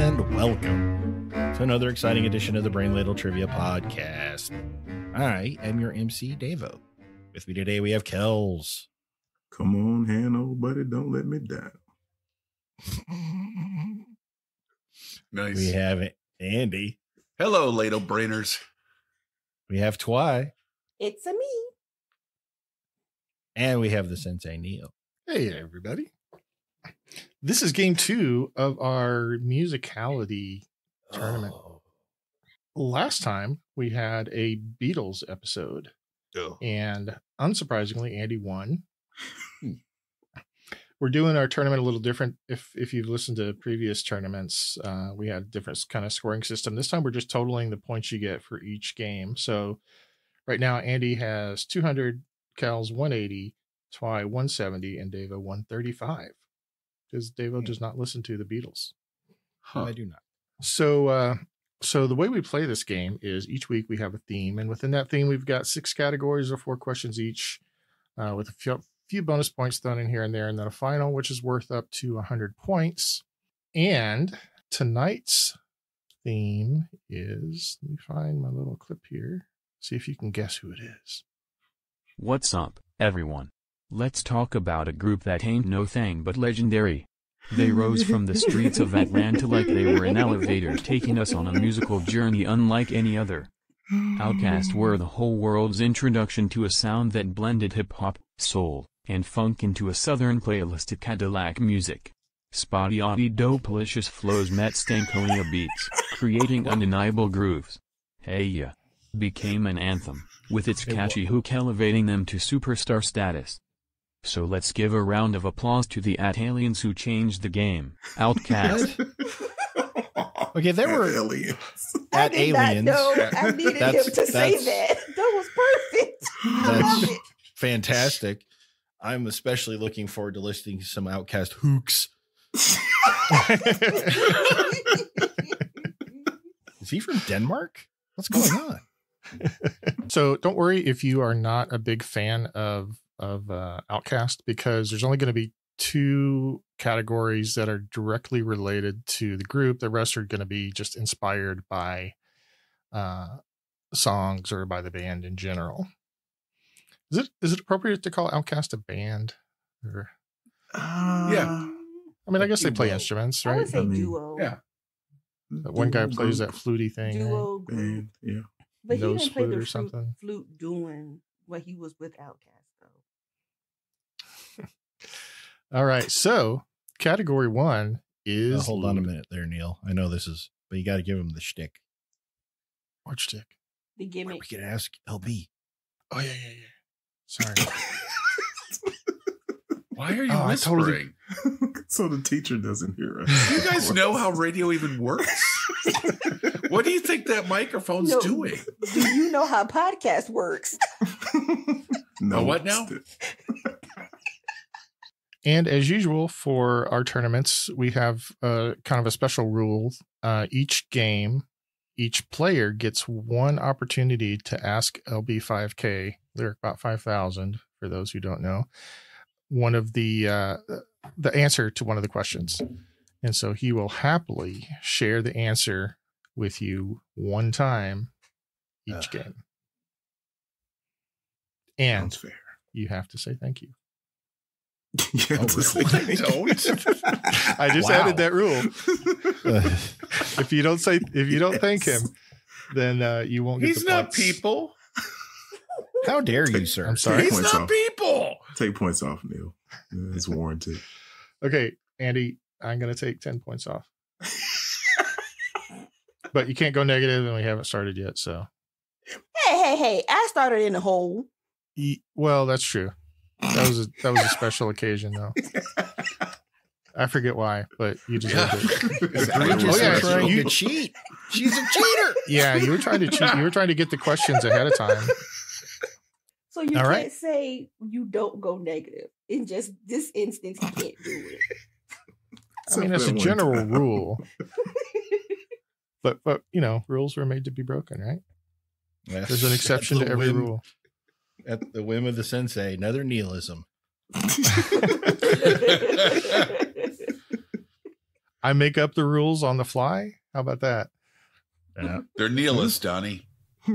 and welcome to another exciting edition of the Brain Ladle Trivia Podcast. I am your MC, Davo. With me today, we have Kels. Come on, hand, old buddy, don't let me down. Nice. We have Andy. Hello, ladle brainers. We have Twy. It's a me. And we have the Sensei Neil. Hey, everybody. This is game 2 of our musicality tournament. Last time we had a Beatles episode, and unsurprisingly, Andy won. We're doing our tournament a little different. If you've listened to previous tournaments, we had a different kind of scoring system. This time we're just totaling the points you get for each game. So right now, Andy has 200, Kels 180, Twy 170, and Davo 135. Because Davo does not listen to the Beatles. Huh. I do not. So the way we play this game is each week we have a theme, and within that theme we've got 6 categories of 4 questions each, with a few bonus points thrown in here and there, and then a final which is worth up to 100 points. And tonight's theme is, let me find my little clip here, see if you can guess who it is. What's up, everyone? Let's talk about a group that ain't no thing but legendary. They rose from the streets of Atlanta like they were an elevator taking us on a musical journey unlike any other. Outkast were the whole world's introduction to a sound that blended hip-hop, soul, and funk into a southern playlisted Cadillac music. Spotty-oddy dope-licious flows met stankonia beats, creating undeniable grooves. Hey ya! Became an anthem, with its catchy hook elevating them to superstar status. So let's give a round of applause to the aliens who changed the game. Outkast. Okay, there were aliens. aliens. I needed him to say that. That was perfect. I love it. Fantastic. I'm especially looking forward to listening to some Outkast hooks. Is he from Denmark? What's going on? So don't worry if you are not a big fan of Outkast, because there's only going to be 2 categories that are directly related to the group. The rest are going to be just inspired by songs or by the band in general. Is it appropriate to call Outkast a band? Or Yeah. I mean, I guess they play instruments, right? I would say duo. Yeah. One guy plays that fluty thing. Duo Right? group. Band, yeah. But he Nose didn't play flute the or something. flute doing what he was with Outkast, though. All right. So category 1 is. Hold on a minute there, Neil. I know this is, but you got to give him the shtick. What stick? The We gimmick. could ask LB. Oh, yeah. Sorry. Why are you I whispering? So the teacher doesn't hear us. You guys know how radio even works? What do you think that microphone's No. doing? Do you know how podcast works? No. Oh, what now? And as usual for our tournaments, we have kind of a special rule. Each game, each player gets 1 opportunity to ask LB5K, Lyric Bot 5000, for those who don't know, one of the answer to one of the questions. And so he will happily share the answer with you 1 time each game. And Sounds fair. you have to say thank you. Yeah, Oh, really? Don't. I just Wow. added that rule. If you don't thank him, then you won't get He's the not points. people. How dare you, sir? I'm sorry. He's Points not off. people. Take points off, Neil. Yeah, it's warranted. Okay, Andy, I'm going to take 10 points off. But you can't go negative, and we haven't started yet. So, Hey! I started in the hole. well, that's true. That was a special occasion, though. I forget why, but you deserved it. Egregious Oh, yeah, trying you- to cheat. She's a cheater. Yeah, you were trying to cheat. You were trying to get the questions ahead of time. So you All can't right. say you don't go negative. In just this instance, he can't do it. I mean, that's a general rule. But rules were made to be broken, right? Yes. There's an exception At to the every whim- rule. At the whim of the sensei, another nihilism. I make up the rules on the fly. How about that? Yeah. They're nihilists, Donnie. Oh,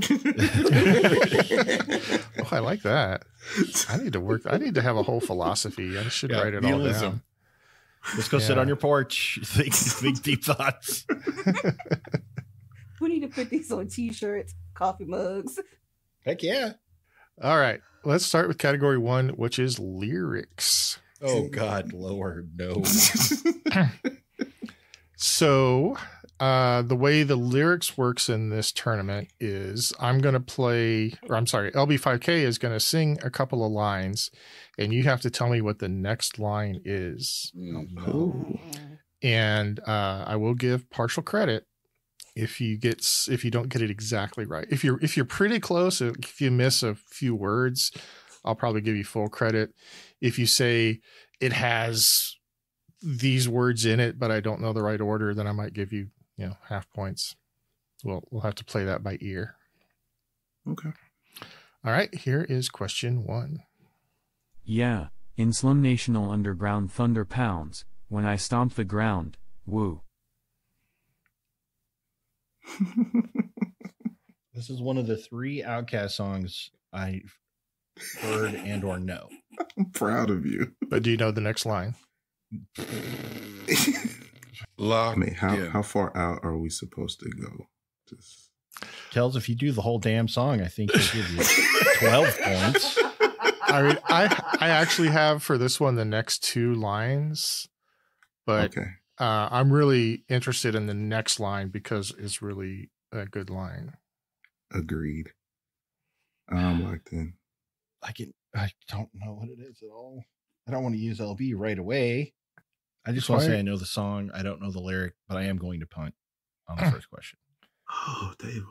I like that. I need to work. I need to have a whole philosophy. I should write it all down. Let's go sit on your porch. Think deep thoughts. We need to put these on t-shirts, coffee mugs. Heck yeah. All right. Let's start with category 1, which is lyrics. Oh, God, Lord, no. So the way the lyrics works in this tournament is LB5K is going to sing a couple of lines, and you have to tell me what the next line is. Oh. And I will give partial credit if you don't get it exactly right. If you're pretty close, if you miss a few words, I'll probably give you full credit. If you say it has these words in it, but I don't know the right order, then I might give you, half points. We'll have to play that by ear. Okay. All right. Here is question 1. Yeah, in Slum National Underground thunder pounds, when I stomp the ground, woo. This is one of the 3 Outkast songs I've heard and or know. I'm proud of you. But do you know the next line? How far out are we supposed to go? Kels, if you do the whole damn song, I think he'll give you 12 points. I mean, I actually have for this one the next 2 lines, but okay. I'm really interested in the next line because it's really a good line. Agreed. I'm locked in. I don't know what it is at all. I don't want to use LB right away. I just want to say I know the song. I don't know the lyric, but I am going to punt on the first question. Oh, Dave.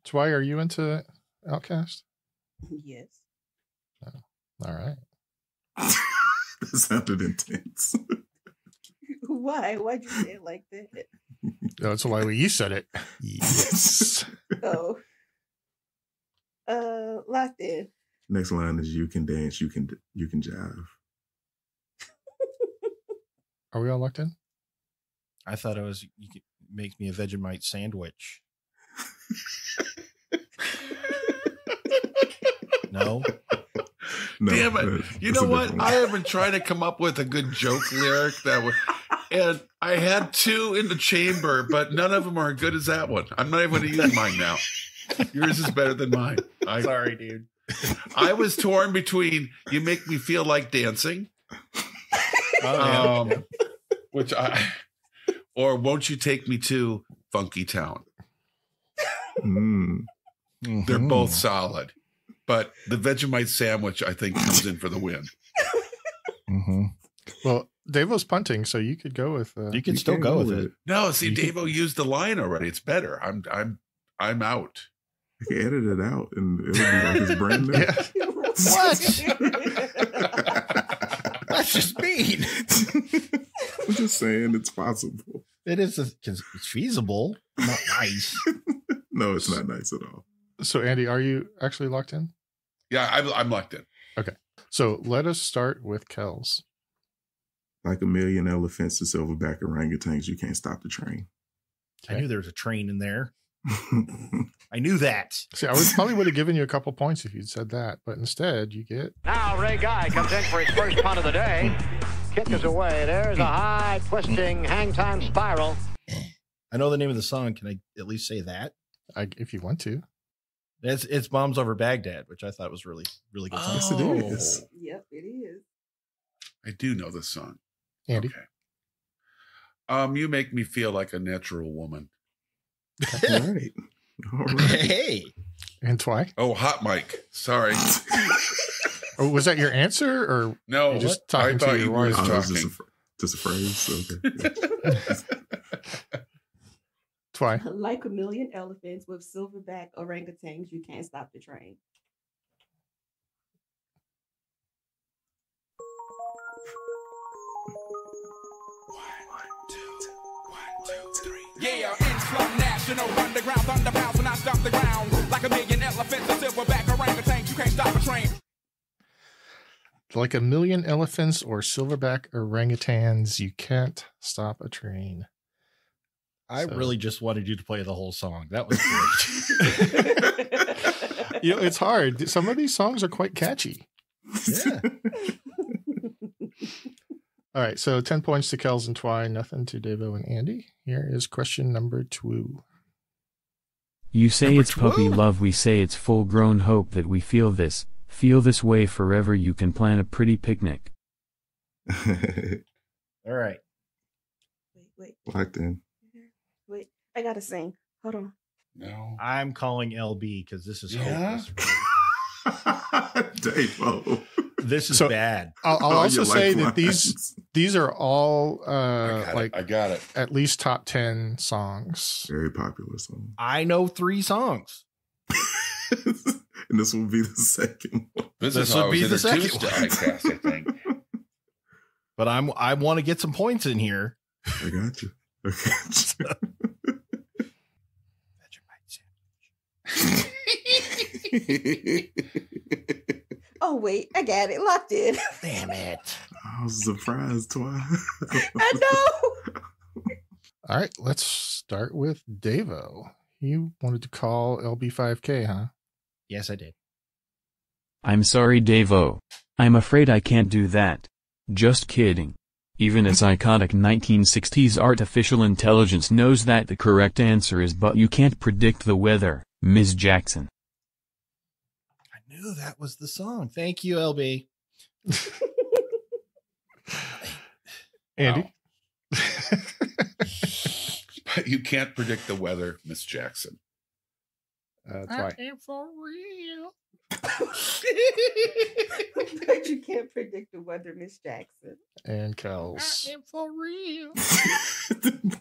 Twy, are you into Outkast? Yes. Oh, all right. That sounded intense. Why? Why'd you say it like that? That's why you said it. Yes. Oh. Locked in. Next line is you can dance, you can jive. Are we all locked in? I thought it was makes me a Vegemite sandwich. No. Damn it. You know what? I have been trying to come up with a good joke lyric and I had 2 in the chamber, but none of them are as good as that one. I'm not even going to use mine now. Yours is better than mine. Sorry, dude. I was torn between you make me feel like dancing. Or won't you take me to Funky Town? Mm-hmm. They're both solid, but the Vegemite sandwich I think comes in for the win. Mm-hmm. Well, Davo's punting, so you could go with. You can still go with it. No, see, Davo used the line already. It's better. I'm out. I can edit it out, and it'll be like it's brand new. Yeah. What? That's just mean. I'm just saying it's possible. It is. It's feasible. Not nice. No, it's not nice at all. So, Andy, are you actually locked in? Yeah, I'm locked in. Okay. So let us start with Kels. Like a million elephants to silverback orangutans, you can't stop the train. I knew there was a train in there. I knew that. See, I probably would have given you a couple points if you'd said that, but instead you get. Now Ray Guy comes in for his first punt of the day. Kick is away. There's a high twisting hang time spiral. I know the name of the song. Can I at least say that? If you want to. It's Bombs Over Baghdad, which I thought was really, really good. Yes, it is. Yep, it is. I do know this song. Andy. Okay. You make me feel like a natural woman. All right. All right. Hey. And Twy. Oh, hot mic. Sorry. Oh, was that your answer, or No, you're just I talking to thought your you were wife? talking. Just a phrase. Okay. Twy. Like a million elephants with silverback orangutans, you can't stop the train. Yeah, in Slum National Underground thunderbounds when I stomp the ground. Like a million elephants, a silverback orangutan, you can't stop a train. like a million elephants or silverback orangutans, you can't stop a train. I really just wanted you to play the whole song. That was great. It's hard. Some of these songs are quite catchy. Yeah. All right. So 10 points to Kels and Twine, nothing to Devo and Andy. Here is question number 2. You say it's puppy love, we say it's full-grown hope that we feel this way forever. You can plan a pretty picnic. All right. Wait. Locked in. Wait, I gotta sing. Hold on. No. I'm calling LB because this is hopeless. Davo. This is bad. I'll also say that these are all I got it. at least top 10 songs. Very popular song. I know 3 songs. And this will be the second one. This would be the second to one. Outkast, I think. But I want to get some points in here. I got you. Oh, wait, I got it. Locked in. Damn it. I was surprised twice. I know. All right, let's start with Devo. You wanted to call LB5K, huh? Yes, I did. I'm sorry, Devo. I'm afraid I can't do that. Just kidding. Even a psychotic 1960s artificial intelligence knows that the correct answer is but you can't predict the weather, Ms. Jackson. I knew that was the song. Thank you, LB. Andy? But you can't predict the weather, Miss Jackson. Twice. I am for real. But you can't predict the weather, Miss Jackson. And Kels. I am for real.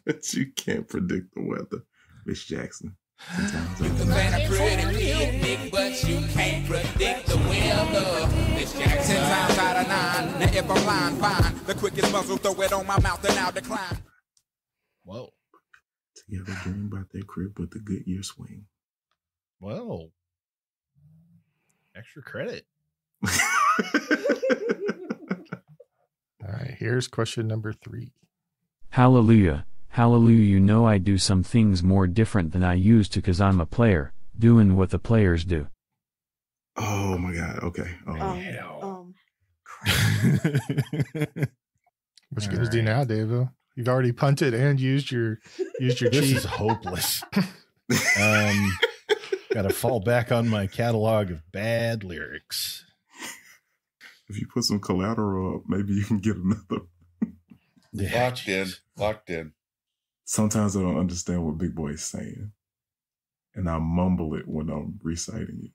But you can't predict the weather, Miss Jackson. Sometimes You can plan a pretty picnic, but you can't predict the weather. Miss Jackson. 10 times out of 9. Now if I'm lying, fine. The quickest muzzle, throw it on my mouth and I'll decline. Whoa. together dream about their crib with the Goodyear swing. Whoa. Extra credit. All right, here's question number 3. Hallelujah, hallelujah, you know I do some things more different than I used to cause I'm a player, doing what the players do. Oh my God, okay. What you gonna do now, Davo? You've already punted and used your This cheat. is hopeless. Got to fall back on my catalog of bad lyrics. If you put some collateral up, maybe you can get another. Yeah, Locked in. Sometimes I don't understand what Big Boy is saying, and I mumble it when I'm reciting it.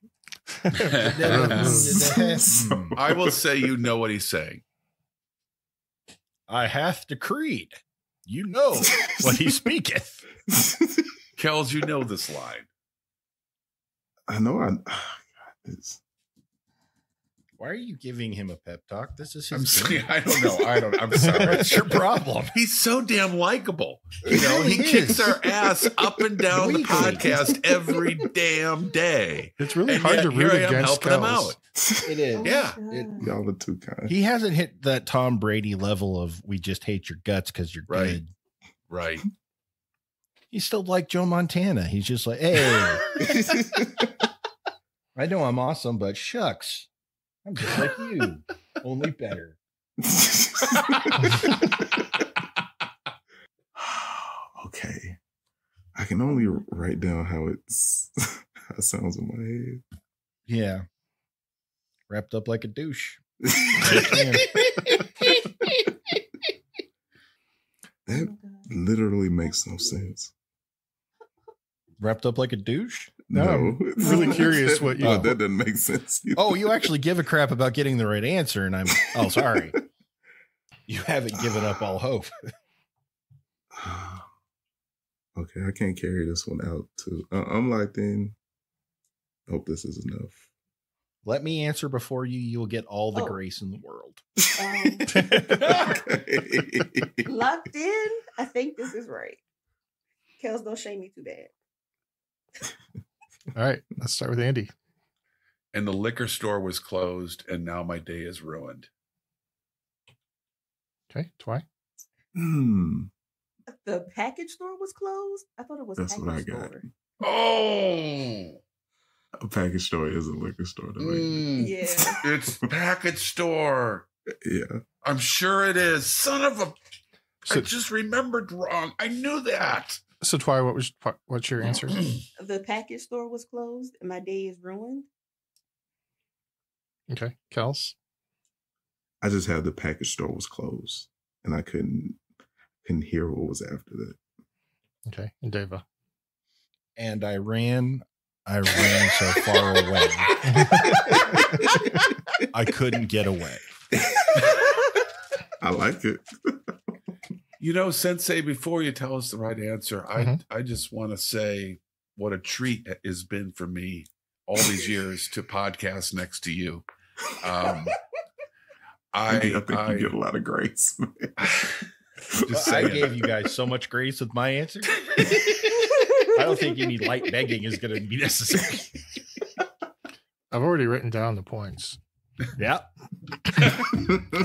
I will say you know what he's saying. I hath decreed. You know what he speaketh. Kels, you know this line. I know. Why are you giving him a pep talk? This is I'm his sorry, thing. I don't know. I'm sorry. What's your problem? He's so damn likable. You know, he kicks our ass up and down the podcast every damn day. It's really And hard yet, to here root I am against helping him Kels. out. It is. Yeah. Y'all are too kind. He hasn't hit that Tom Brady level of we just hate your guts because you're Right. good. Right. He's still like Joe Montana. He's just like, hey, I know I'm awesome, but shucks, I'm just like you, only better. Okay. I can only write down how it sounds in my head. Yeah. Wrapped up like a douche. That literally makes no sense. Wrapped up like a douche? No, I'm really curious what you- Oh, that doesn't make sense either. Oh, you actually give a crap about getting the right answer, and oh, sorry. You haven't given up all hope. Okay, I can't carry this one out too. I'm locked in. Hope this is enough. Let me answer before you will get all the grace in the world. Locked in. I think this is right. Kels, don't shame me too bad. All right, let's start with Andy. and the liquor store was closed, and now my day is ruined. Okay, Twy. The package store was closed? I thought it was That's package what I got. store. Oh, A package store is a liquor store to me. Yeah. It's package store. Yeah. I'm sure it is. Son of a... So, I just remembered wrong. I knew that. So Twy, what's your answer? The package store was closed and my day is ruined. Okay, Kels. I just had the package store was closed, and I couldn't hear what was after that. Okay, and Deva. And I ran so far away. I couldn't get away. I like it. You know, Sensei, before you tell us the right answer, I just want to say what a treat it has been for me all these years to podcast next to you. I think you get a lot of grace. I gave you guys so much grace with my answer. I don't think any light begging is going to be necessary. I've already written down the points. Yeah.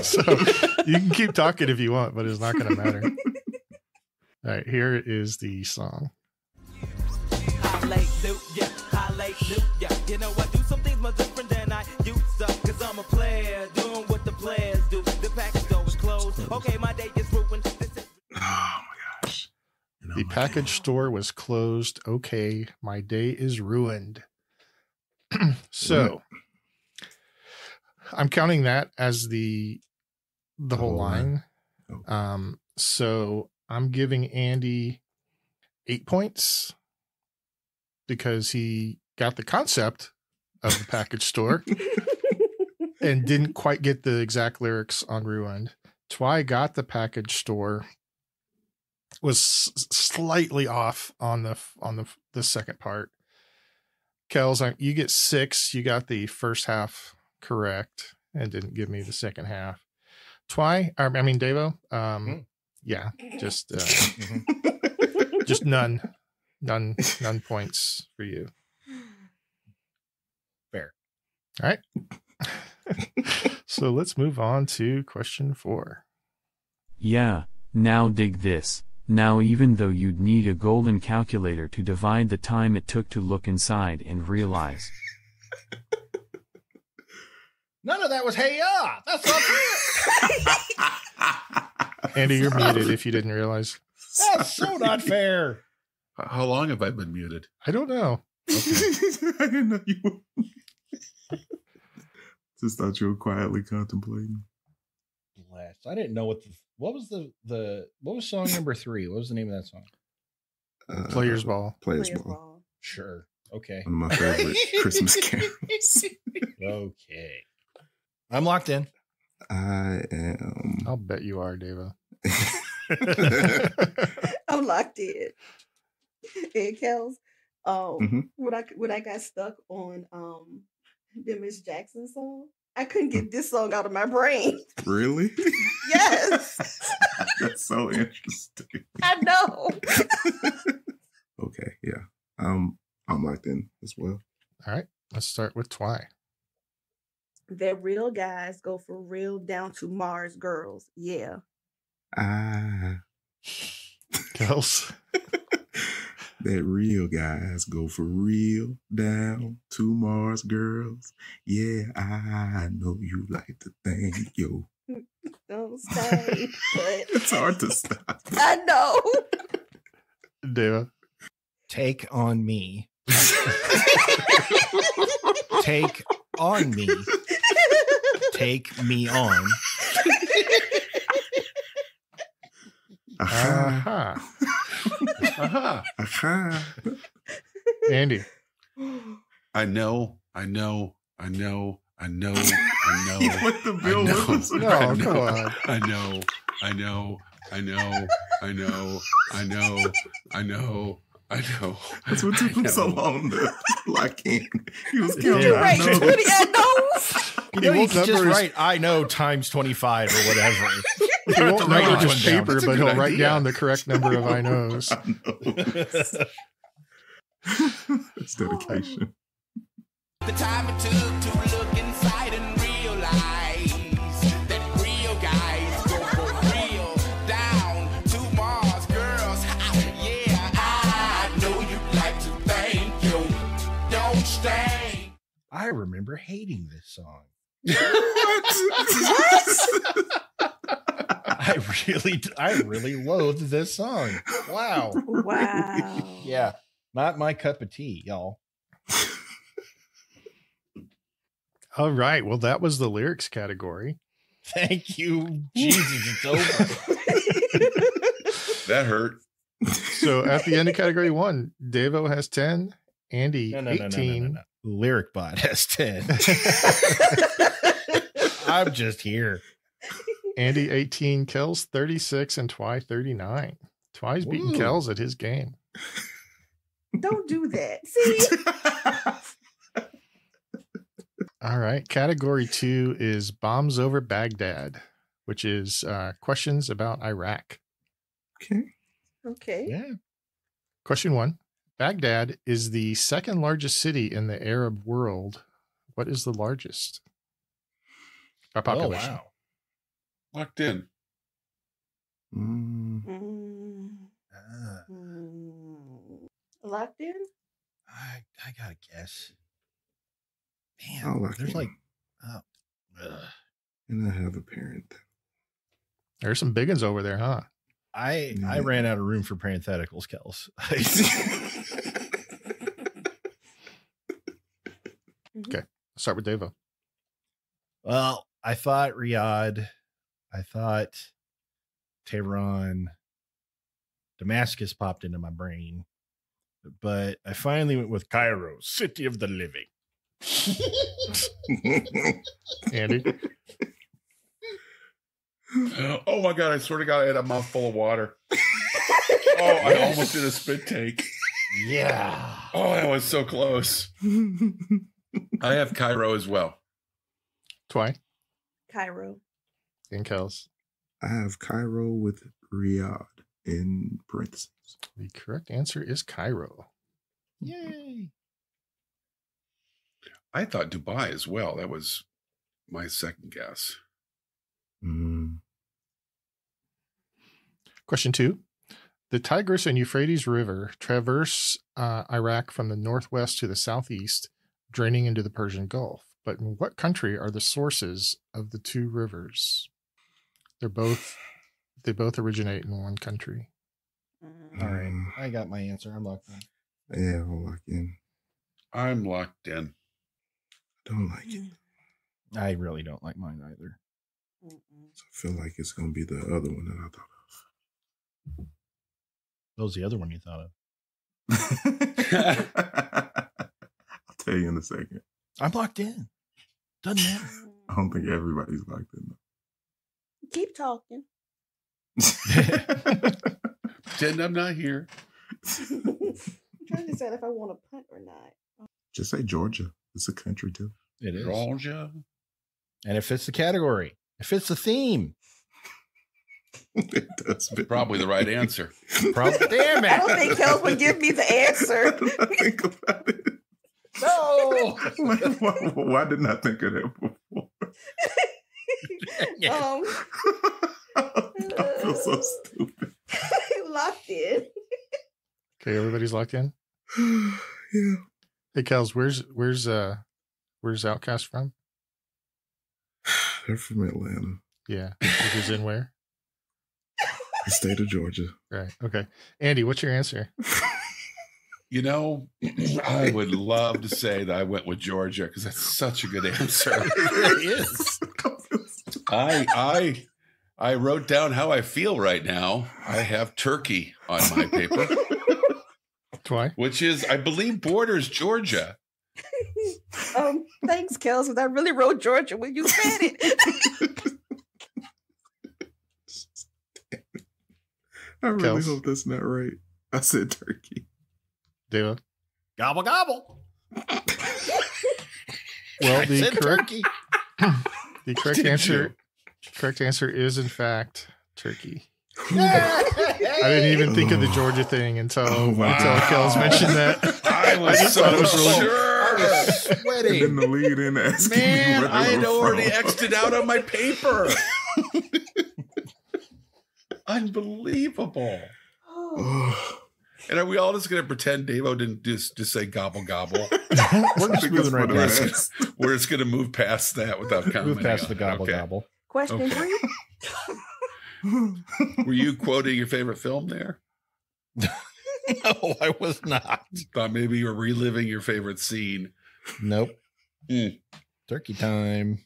So you can keep talking if you want, but it's not going to matter. All right, here is the song. Hallelujah, hallelujah. You know, I do some things much different than I used to, because I'm a player doing what the players do. The package store was closed. Okay, my day is ruined. Oh my gosh. The package store was closed. Okay, my day is ruined. So I'm counting that as the whole line. So I'm giving Andy 8 points because he got the concept of the package store and didn't quite get the exact lyrics on Ruined. Twy got the package store, was slightly off on the second part. Kels, you get 6. You got the first half correct and didn't give me the second half. Twy, I mean Devo, yeah, just none points for you. Fair. All right. So let's move on to question 4. Yeah, now dig this. Now even though you'd need a golden calculator to divide the time it took to look inside and realize. None of that was hey ya. That's not fair. Andy, you're muted if you didn't realize. That's so not fair. How long have I been muted? I don't know. Okay. I didn't know you were. Just thought you were quietly contemplating. Bless. I didn't know what was song number 3? What was the name of that song? Players Ball. Players Ball. Sure. Okay. One of my favorite Christmas carols. Okay. I'm locked in. I am. I'll bet you are, Deva. I'm locked in. And Kels, when I got stuck on the Miss Jackson song, I couldn't get this song out of my brain. Really? Yes. That's so interesting. I know. Okay, yeah. I'm locked in as well. All right, let's start with Twy. That real guys go for real down to Mars girls. Yeah. Kels. That real guys go for real down to Mars girls. Yeah, I know you like to think, yo. Don't say, but it's hard to stop. I know. Deva. Take on me. Take on me. Take me on. Aha. Aha. Andy. I know. You went to Bill Willis. No, come on. I know. That's what took him so long to lock in. He was Did you write 20 at those? You know, you can just write I know times 25 or whatever. He won't number his paper, That's a but he'll good write idea. down the correct number of I knows. It's dedication. The time it took to look inside and realize that real guys go for real down to Mars, girls. Yeah, I know you'd like to thank you. Don't stay. I remember hating this song. What? I really loathed this song. Wow. Wow. Yeah. Not my cup of tea, y'all. All right. Well, that was the lyrics category. Thank you. Jesus, it's over. That hurt. So at the end of category 1, Devo has 10, Andy 18. No. Lyric Bot has 10. I'm just here. Andy 18, Kels 36, and Twy 39. Twy's beating Kels at his game. Don't do that. See? All right. Category 2 is Bombs Over Baghdad, which is questions about Iraq. Okay. Yeah. Question 1. Baghdad is the second largest city in the Arab world. What is the largest? By population. Oh, wow. Locked in. Locked in? I gotta guess. I'll Man, lock there's in. like, And I have a parent. There's some big ones over there, huh? I ran out of room for parentheticals, Kels. Okay. Start with Devo. Well, I thought Riyadh. I thought Tehran. Damascus popped into my brain. But I finally went with Cairo, city of the living. Andy? Oh my God, I swear to God, I had a mouthful of water. Oh, I almost did a spit take. Yeah. Oh, that was so close. I have Cairo as well. Twy? Cairo. And Kels? I have Cairo with Riyadh in parentheses. The correct answer is Cairo. Yay. I thought Dubai as well. That was my second guess. Question 2. The Tigris and Euphrates River traverse Iraq from the northwest to the southeast, draining into the Persian Gulf. But in what country are the sources of the two rivers? They both originate in one country. All right. I got my answer. I'm locked in. Yeah, I'll lock in. I'm locked in. I don't like it. I really don't like mine either. So I feel like it's going to be the other one that I thought of. What was the other one you thought of? I'll tell you in a second. I'm locked in. Doesn't matter. I don't think everybody's locked in. Keep talking. Pretend I'm not here. I'm trying to decide if I want to punt or not. Just say Georgia. It's a country too. It is. Georgia. And it fits the category. It fits the theme. It does fit. Probably the right answer. Probably. Damn it. I don't think Kels would give me the answer. Think about it. No. Why didn't I think of that before? I feel so stupid. Locked in. Okay, everybody's locked in? Yeah. Hey, Kels, where's Outkast from? They're from Atlanta. Yeah. Which is in where? The state of Georgia. Right. Okay. Andy, what's your answer? You know, I would love to say that I went with Georgia because that's such a good answer. It really is. I wrote down how I feel right now. I have Turkey on my paper. Twy? Which is, I believe, borders Georgia. Thanks, Kels, because I really wrote Georgia when you said it. I really Kels? hope that's not right. I said Turkey. Deva? Gobble, gobble. Well, I said turkey. The correct answer is, in fact, Turkey. I I didn't even think of the Georgia thing until Kels mentioned that. I was just thought it was really- sure. was And sweating. then the lead in asking me Man, where they I had were already from. X'd it out on my paper. Unbelievable. And are we all just going to pretend Davo didn't just say gobble gobble? We're just moving right past it. We're just going to move past that without commenting. Move past on the it. gobble Okay. gobble. Question Okay. 3. Were you quoting your favorite film there? No, I was not. Thought maybe you were reliving your favorite scene. Nope. Mm. Turkey time.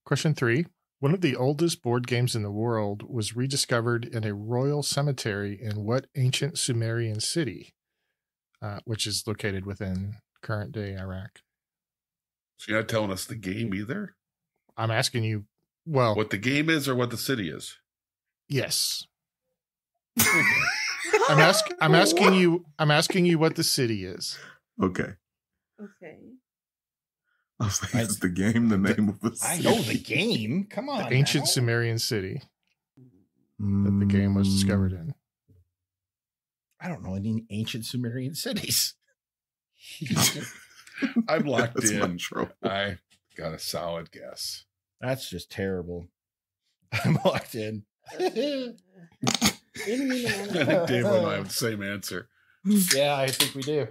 Question 3. One of the oldest board games in the world was rediscovered in a royal cemetery in what ancient Sumerian city, which is located within current day Iraq? So you're not telling us the game either? I'm asking you, well, What the game is or what the city is? yes. I'm asking you what the city is. Okay. Okay. I was like, is the game the name of a I city? know the game. Come on. The ancient now. Sumerian city that the game was discovered in. I don't know any ancient Sumerian cities. I'm locked That's my in. trouble. I got a solid guess. That's just terrible. I'm locked in. I think Dave and I have the same answer. Yeah, I think we do.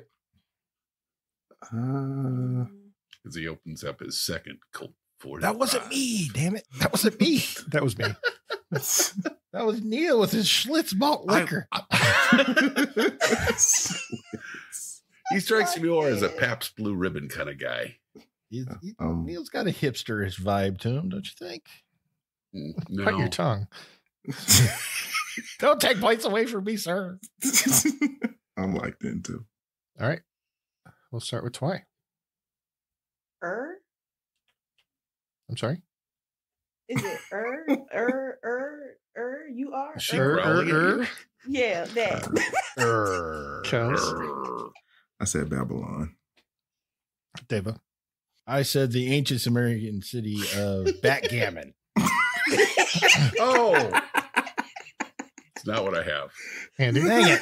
As he opens up his second Colt 45. That wasn't me. Damn it. That wasn't me. That was me. That was Neil with his Schlitz malt liquor. He strikes me more as a Pabst Blue Ribbon kind of guy. Neil's got a hipsterish vibe to him, don't you think? No. Cut your tongue. Don't take points away from me, sir. I'm locked in too. All right. We'll start with Twy. I'm sorry. Is it you are? Is she growling at you? Yeah, that. Kels. I said Babylon. Deva. I said the ancient Sumerian city of Backgammon. Oh. It's not what I have. Andy. Dang it.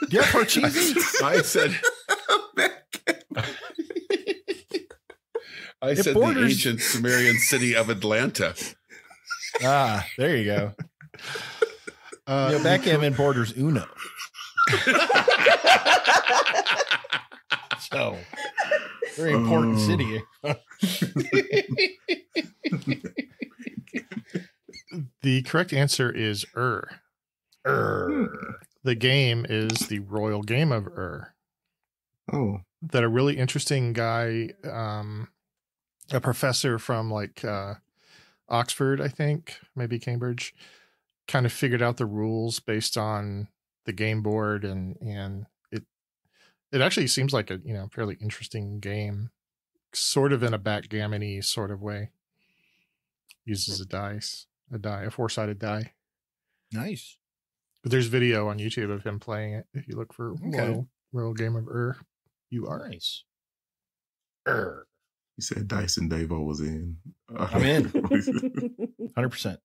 Do you have Porcheesy? I said the borders- ancient Sumerian city of Atlanta. Ah, there you go. Backgammon borders Uno. So, very important city. The correct answer is The game is the royal game of Oh. That a really interesting guy, a professor from like Oxford, I think, maybe Cambridge, kind of figured out the rules based on the game board, and it actually seems like a fairly interesting game, sort of in a backgammon-y sort of way. Uses a four-sided die. Nice. But there's video on YouTube of him playing it. If you look for royal game of you are nice. You said Dyson Davo was in. I'm in. 100%.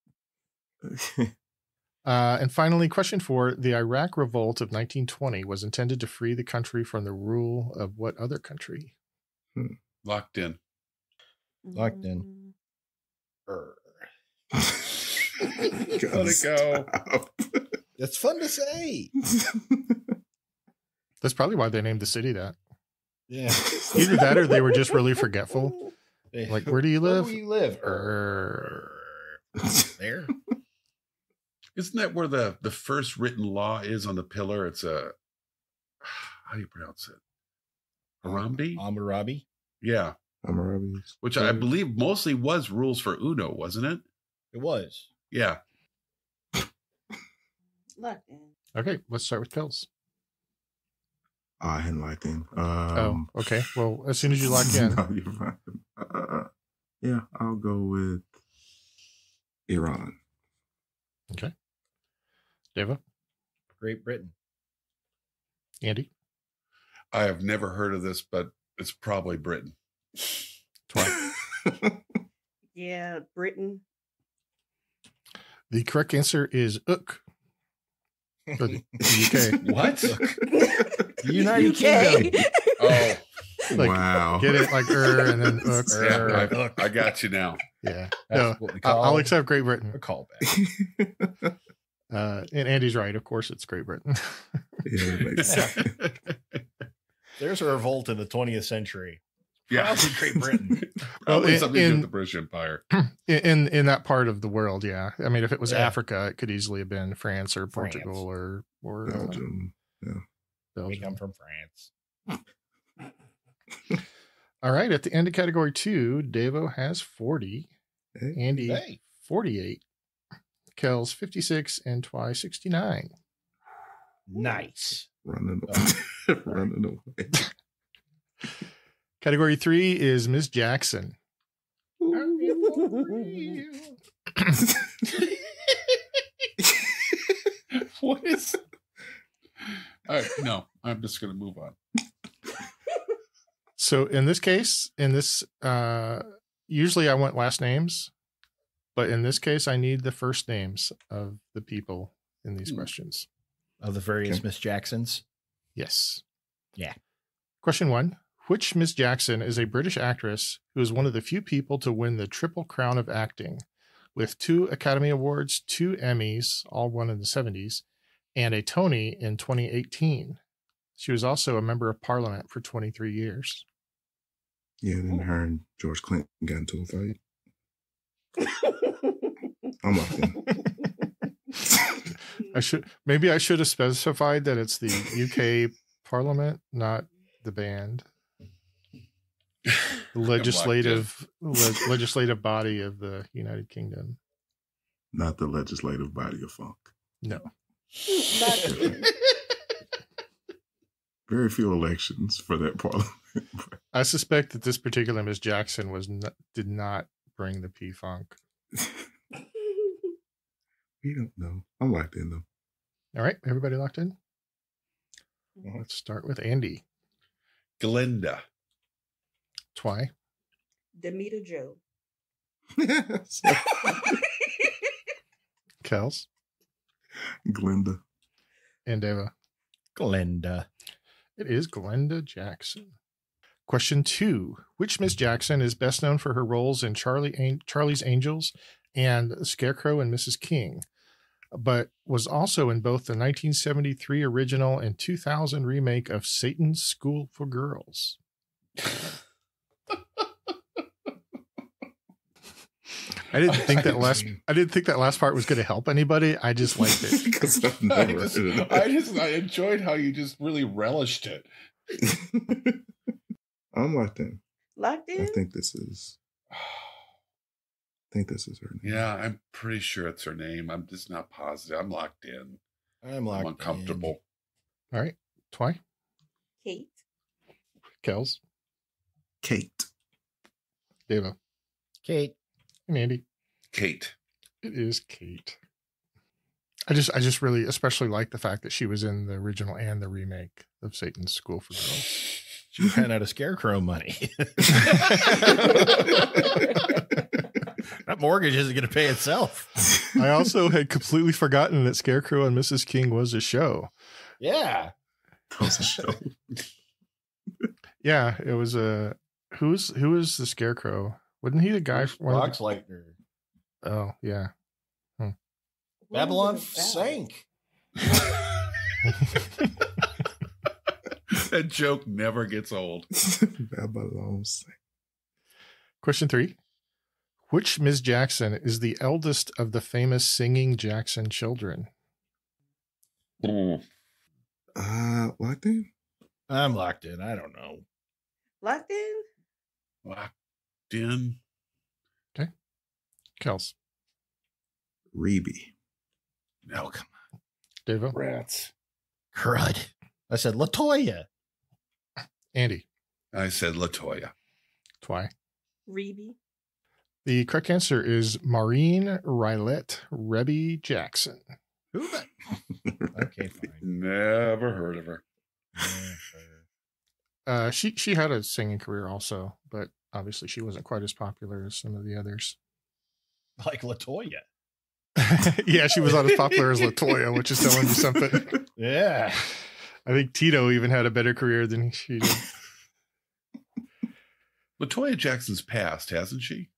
And finally, question 4. The Iraq Revolt of 1920 was intended to free the country from the rule of what other country? Locked in. Locked in. Let it go. That's fun to say. That's probably why they named the city that. Yeah. Either that or they were just really forgetful. Like, where do you live? Where do you live? There. Isn't that where the first written law is on the pillar? It's how do you pronounce it? Hammurabi? Yeah. Hammurabi. Which I believe mostly was rules for Uno, wasn't it? It was. Yeah. Locked in. Okay, let's start with Kels. I hadn't locked in. Okay. Well, as soon as you lock in. No, you're fine. Yeah, I'll go with Iran. Okay. Deva? Great Britain. Andy? I have never heard of this, but it's probably Britain. Yeah, Britain. The correct answer is Ook. For the UK. What? The United UK. Kingdom. Oh, Like, Wow. get it like and then ooks. yeah, I got you now. Yeah. That's No, what we call I'll accept Great a Britain. callback. And Andy's right. Of course, it's Great Britain. Yeah, that makes sense. There's a revolt in the 20th century. Yeah. Probably Great Britain. Probably Well, something to do in- with the British Empire. in that part of the world, yeah. I mean, if it was Yeah. Africa, it could easily have been France or France. Portugal or Belgium. Yeah. We Belgium. come from France. All right. At the end of category 2, Devo has 40, Hey. Andy Hey. 48, Kels 56, and Twy 69. Nice. Running away. Category 3 is Miss Jackson. What is? All right, no, I'm just going to move on. So in this case, usually I want last names, but in this case, I need the first names of the people in these questions. Of the various Okay. Miss Jacksons. Yes. Yeah. Question 1. Which Miss Jackson is a British actress who is one of the few people to win the Triple Crown of Acting with 2 Academy Awards, 2 Emmys, all won in the 70s, and a Tony in 2018? She was also a member of Parliament for 23 years. Yeah, then her and George Clinton got into a fight. I'm locked in. I should have specified that it's the UK Parliament, not the band. The legislative body of the United Kingdom. Not the legislative body of funk. No. Very few elections for that parliament. I suspect that this particular Miss Jackson did not bring the P-Funk. We don't know. I'm locked in though. All right, everybody locked in? Let's start with Andy. Glinda. Twy. Demeter Joe. Kels. Glinda. And Eva. Glinda. It is Glenda Jackson. Question 2. Which Miss Jackson is best known for her roles in Charlie's Angels and Scarecrow and Mrs. King, but was also in both the 1973 original and 2000 remake of Satan's School for Girls? I didn't think that last part was going to help anybody. I just liked it. Because I've never heard of that. I enjoyed how you just really relished it. I'm locked in. Locked in? I think this is her name. Yeah, I'm pretty sure it's her name. I'm just not positive. I'm locked in. I'm locked I'm uncomfortable. All right. Twy. Kate. Kels. Kate. Deva. Kate. And Andy. Kate. It is Kate. I just really especially like the fact that she was in the original and the remake of Satan's School for Girls. She ran out of Scarecrow money. That mortgage isn't going to pay itself. I also had completely forgotten that Scarecrow and Mrs. King was a show. Yeah. That was a show. Yeah, it was a who is the Scarecrow? Wasn't he the guy from Box Lightner. Oh, yeah. Babylon sank. That joke never gets old. Babylon sank. Question 3. Which Miss Jackson is the eldest of the famous singing Jackson children? Locked in? I'm locked in. I don't know. Locked in? Locked in. Okay. Kels. Reby. No, come on. Devo. Rats. Crud. I said Latoya. Andy. I said Latoya. Twy. Reby. The correct answer is Maureen Rylette Rebby Jackson. Who the? Okay, fine. Never heard of her. She had a singing career also, but obviously she wasn't quite as popular as some of the others. Like Latoya. Yeah, she was not as popular as LaToya, which is telling you something. Yeah. I think Tito even had a better career than she did. LaToya Jackson's passed, hasn't she?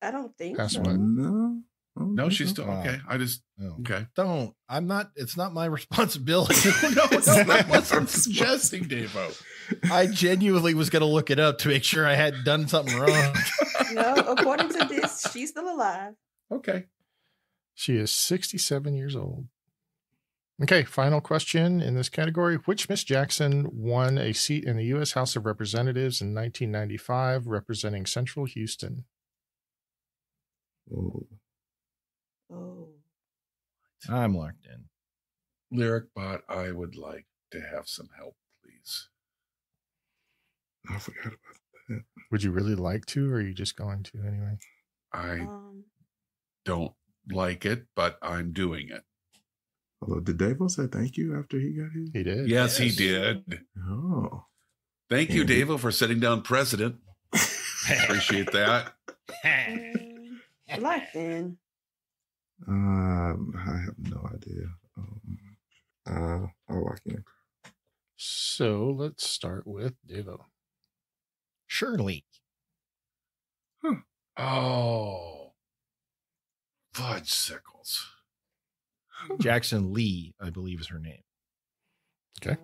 I don't think That's so. what- No. I don't No, think she's so. still okay. I just Oh. okay. Don't. I'm not. It's not my responsibility. No, I wasn't suggesting, Davo. I genuinely was going to look it up to make sure I hadn't done something wrong. No, according to this, she's still alive. Okay. She is 67 years old. Okay, final question in this category. Which Miss Jackson won a seat in the U.S. House of Representatives in 1995 representing Central Houston? Oh. Oh. I'm locked in. Lyric Bot, I would like to have some help, please. I forgot about that. Would you really like to, or are you just going to anyway? I don't like it, but I'm doing it. Although, did Davo say thank you after he got his? He did. Yes, he did. Oh. Thank you, Davo, for setting down precedent. Appreciate that. Locked in. I have no idea. I'll lock in. So let's start with Davo. Shirley. Oh. Fudge sickles. Jackson Lee, I believe is her name. Okay.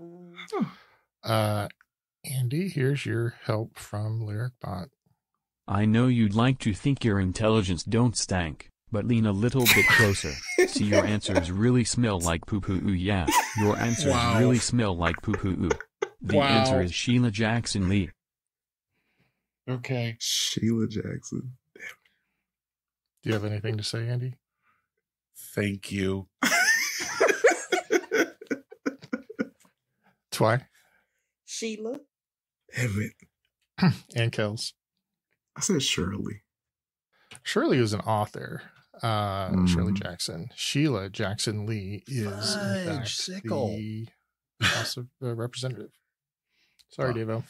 Andy, here's your help from Lyric Bot. I know you'd like to think your intelligence don't stank, but lean a little bit closer. See, your answers really smell like poo-poo-oo, yeah. Your answers Wow. really smell like poo-poo-oo. The Wow. answer is Sheila Jackson Lee. Okay. Sheila Jackson. Do you have anything to say, Andy? Thank you. Twy Sheila. Damn it. and Kels. I said Shirley. Shirley was an author. Shirley Jackson. Sheila Jackson Lee is in Fudge fact sickle. the House of Representative. Sorry, Davo.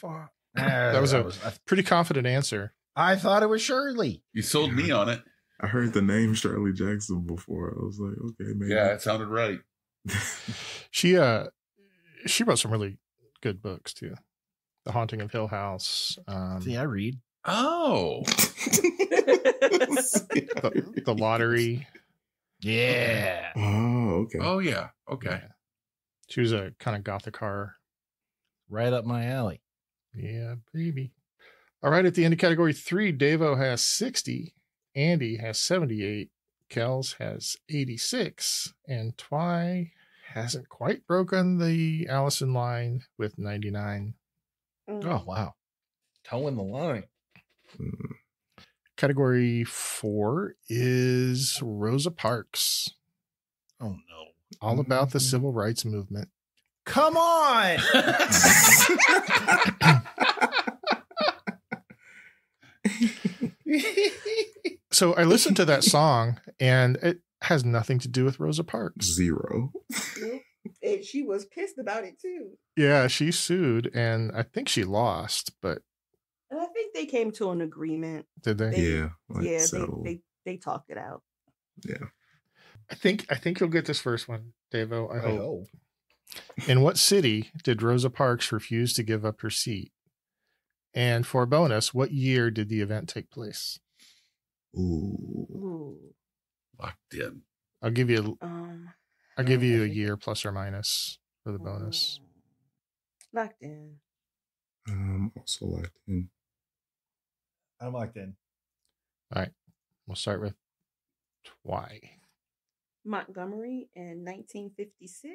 That That was a pretty confident answer. I thought it was Shirley. You sold me on it. I heard the name Shirley Jackson before. I was like, okay, maybe. Yeah, it sounded right. She wrote some really good books too. The Haunting of Hill House. See, I read. Oh. The Lottery. Yeah. Oh, okay. Oh, yeah. Okay. Yeah. She was a kind of gothic horror. Right up my alley. Yeah, baby. All right, at the end of category 3, Davo has 60. Andy has 78. Kels has 86. And Twy hasn't quite broken the Allison line with 99. Oh, wow. Towing the line. Category 4 is Rosa Parks. Oh, no. All about the civil rights movement. Come on. So I listened to that song, and it has nothing to do with Rosa Parks. Zero. Nope. And she was pissed about it too. Yeah, she sued, and I think she lost, but And I think they came to an agreement. did they? Yeah. Yeah, settled. they talked it out. Yeah. I think you'll get this first one, Davo. I I hope. hope. In what city did Rosa Parks refuse to give up her seat? And for a bonus, what year did the event take place? Ooh. Ooh. Locked in. I'll give you a okay. year plus or minus for the bonus. Locked in. I'm also locked in. I'm locked in. All right. We'll start with Twy. Montgomery in 1956.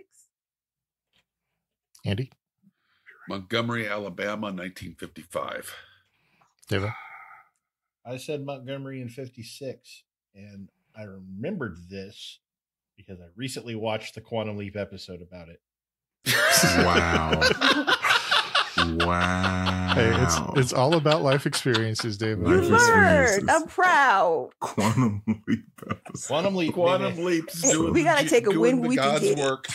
Andy? Montgomery, Alabama, 1955. Davo? I said Montgomery in 56. And I remembered this because I recently watched the Quantum Leap episode about it. Wow. Wow. Hey, it's all about life experiences, Davo. You Life learned. experiences. I'm proud. Quantum leap episode. Quantum Leap. Quantum baby. leaps. Hey, doing we gotta take a doing win the we can God's get it. work.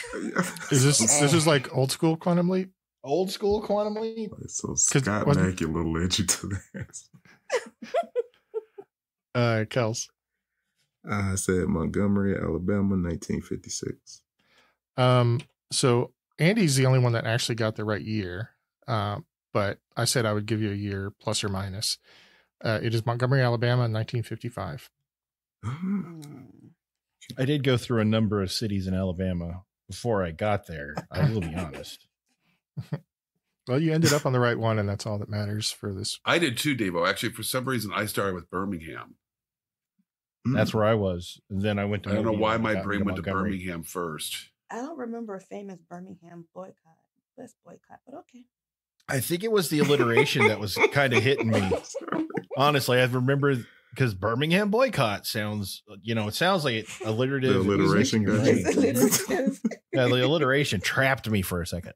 Is this is like old school Quantum Leap? Old school Quantum Leap. So Scott wasn't- Mack, you little edgy to that. Kels. I said Montgomery, Alabama, 1956. So Andy's the only one that actually got the right year. But I said I would give you a year plus or minus. It is Montgomery, Alabama, 1955. I did go through a number of cities in Alabama before I got there. I will be honest. Well, you ended up on the right one, and that's all that matters for this. I did too, Davo. Actually, for some reason, I started with Birmingham. That's where I was. And then I went to I don't know Mobile why and my got brain into went to Montgomery. Birmingham first. I don't remember a famous Birmingham boycott. Let's boycott, but okay. I think it was the alliteration that was kind of hitting me. Honestly, I remember because Birmingham boycott sounds, it sounds like alliterative. The alliteration got you. Yeah, the alliteration trapped me for a second.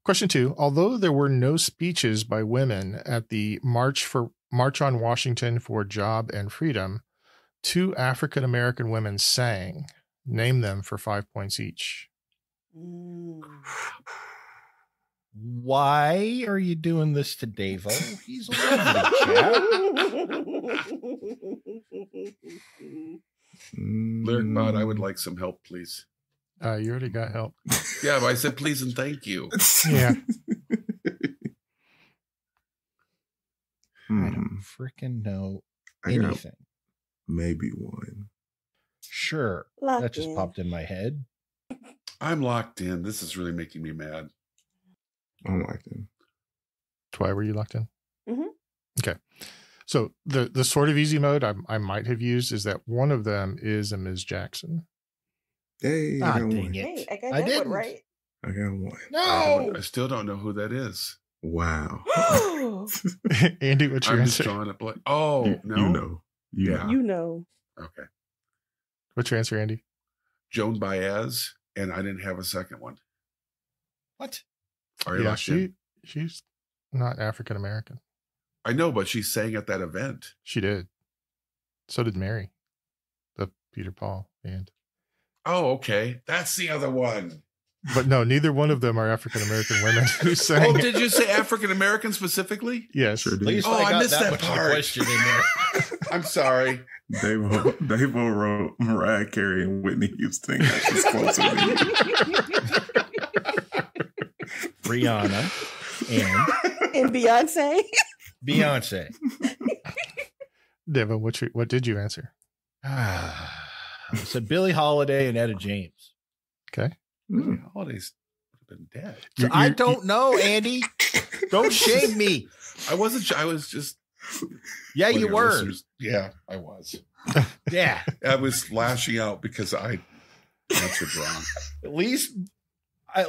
Question 2. Although there were no speeches by women at the March on Washington for Job and Freedom, 2 African-American women sang. Name them for 5 points each. Why are you doing this to Davo? He's a lovely chap. Lyric Bot, I would like some help, please. You already got help. Yeah, but I said please and thank you. Yeah. I don't freaking know I got anything. maybe one. Sure. Locked That just in. popped in my head. I'm locked in. This is really making me mad. I'm locked in. Why were you locked in? Mhm. Okay. So the sort of easy mode I might have used is that one of them is a Ms. Jackson. Hey, Ah, I got dang one. it. Hey, I got I that didn't. one right. I got one. No. I still don't know who that is. Wow. Andy, what's your I'm just answer? drawing a blank. Oh, You no. know. You Yeah. know. You know. Okay. What's your answer, Andy? Joan Baez, and I didn't have a second one. What? Are you Yeah, locked in? she's not African American. I know, but she sang at that event. She did. So did Mary, the Peter Paul band. Oh, okay. That's the other one. But no, neither one of them are African American women who sang. Oh, it. did you say African American specifically? Yes. Sure At did. least Oh, I got missed that much of the part. question in there. I'm sorry. Davo wrote Mariah Carey and Whitney Houston. That's just closer to Rihanna and And Beyonce. Beyonce. Deva, what did you answer? I said Billie Holiday and Etta James. Okay. you. Holidays would have been dead. So I don't know, Andy. Don't shame me. I wasn't. I was just. Yeah, one of you your were. listeners- Yeah, I was. Yeah. I was lashing out because I answered wrong. At least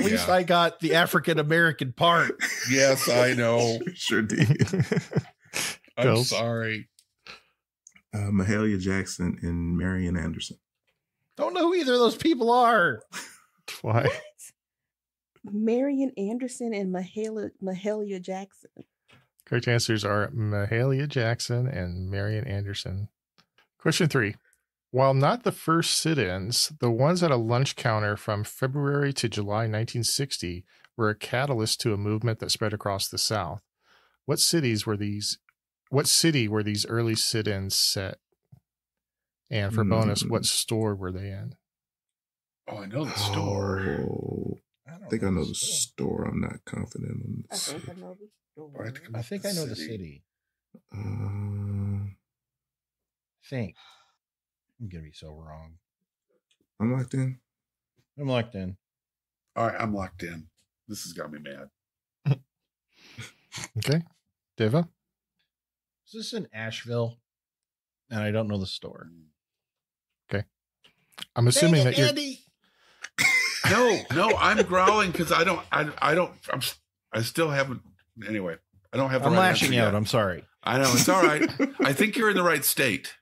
Yeah. I got the African American part. Yes, I know. Sure did. I'm Kels? sorry. Mahalia Jackson and Marian Anderson. Don't know who either of those people are. Why? Marian Anderson and Mahalia Jackson. Correct answers are Mahalia Jackson and Marian Anderson. Question 3. While not the first sit-ins, the ones at a lunch counter from February to July 1960 were a catalyst to a movement that spread across the South. What city were these early sit-ins set? And for bonus, what store were they in? Oh, I know the store. Oh, I think I know the store. I'm not confident on I the think city. I know the story. I had to come I up think with I know the city. city. Um, Think. I'm gonna be so wrong. I'm locked in. I'm locked in. All right, I'm locked in. This has got me mad. Okay. Deva? Is this in Asheville? And I don't know the store. I'm assuming that you're... Andy. No, I'm growling because I still haven't. Anyway, I don't have. The I'm right lashing answer out. yet. I'm sorry. I know it's all right. I think you're in the right state.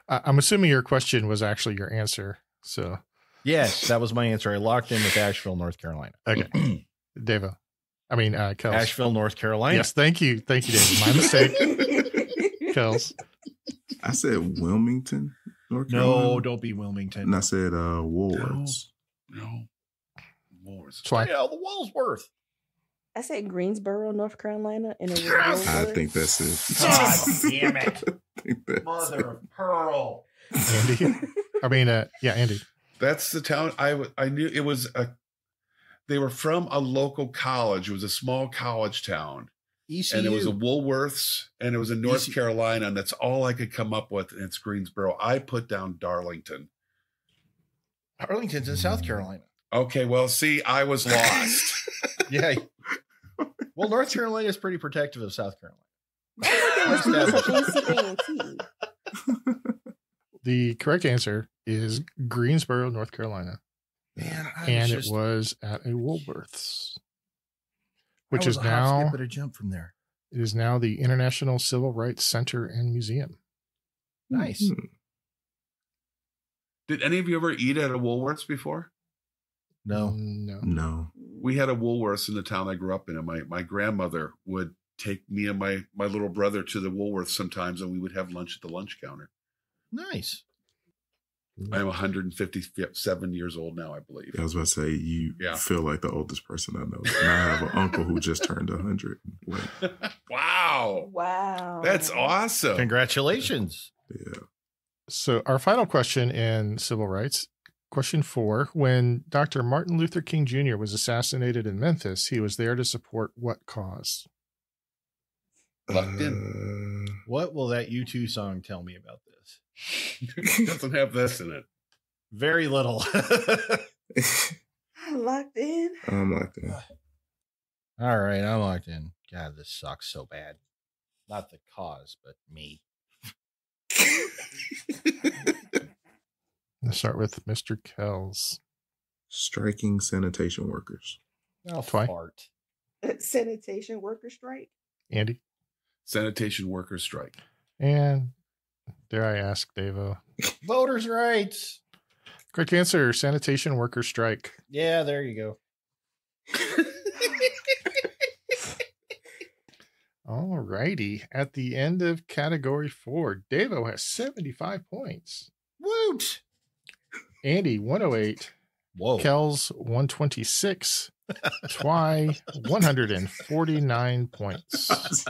I'm assuming your question was actually your answer. So, Yes, that was my answer. I locked in with Asheville, North Carolina. okay. Deva. Kels. Asheville, North Carolina. Yes, thank you. Thank you, Deva. My mistake. Kels. I said Wilmington, North Carolina. No, don't be Wilmington. And I said Woolworths. No. Wars. That's why. Yeah, the Walsworth. I said Greensboro, North Carolina, and it was I Woolworths. think that's it. God damn it. I think that's Mother of pearl. Andy. I mean, yeah, Andy. That's the town. I knew it was they were from a local college. It was a small college town. ECU. And it was a Woolworths, and it was in North Carolina, and that's all I could come up with. And it's Greensboro. I put down Darlington. Arlington's in South Carolina. Okay, well, see, I was lost. Yeah. Well, North Carolina is pretty protective of South Carolina. The correct answer is Greensboro, North Carolina. Man, it was at a Woolworths, which is now skip, a jump from there. It is now the International Civil Rights Center and Museum. Nice. Mm-hmm. Did any of you ever eat at a Woolworths before? No. We had a Woolworths in the town I grew up in, and my grandmother would take me and my little brother to the Woolworths sometimes, and we would have lunch at the lunch counter. Nice. I'm 157 years old now, I believe. I was about to say, you feel like the oldest person I know. And I have an uncle who just turned 100. Wow. That's awesome. Congratulations. Yeah. So our final question in civil rights, question 4, when Dr. Martin Luther King Jr. was assassinated in Memphis, he was there to support what cause? Locked in. What will that U2 song tell me about this? It doesn't have this in it. Very little. I'm locked in. I'm locked in. All right, I'm locked in. God, this sucks so bad. Not the cause, but me. Let's start with Mr. Kels. Striking sanitation workers. Oh, Twi? fart. Sanitation worker strike. Andy? Sanitation workers strike. And dare I ask, Davo? Voters' rights. Correct answer, sanitation worker strike. Yeah, there you go. All righty. At the end of category 4, Davo has 75 points. Woot! Andy, 108. Whoa. Kels, 126. Twy, 149 points.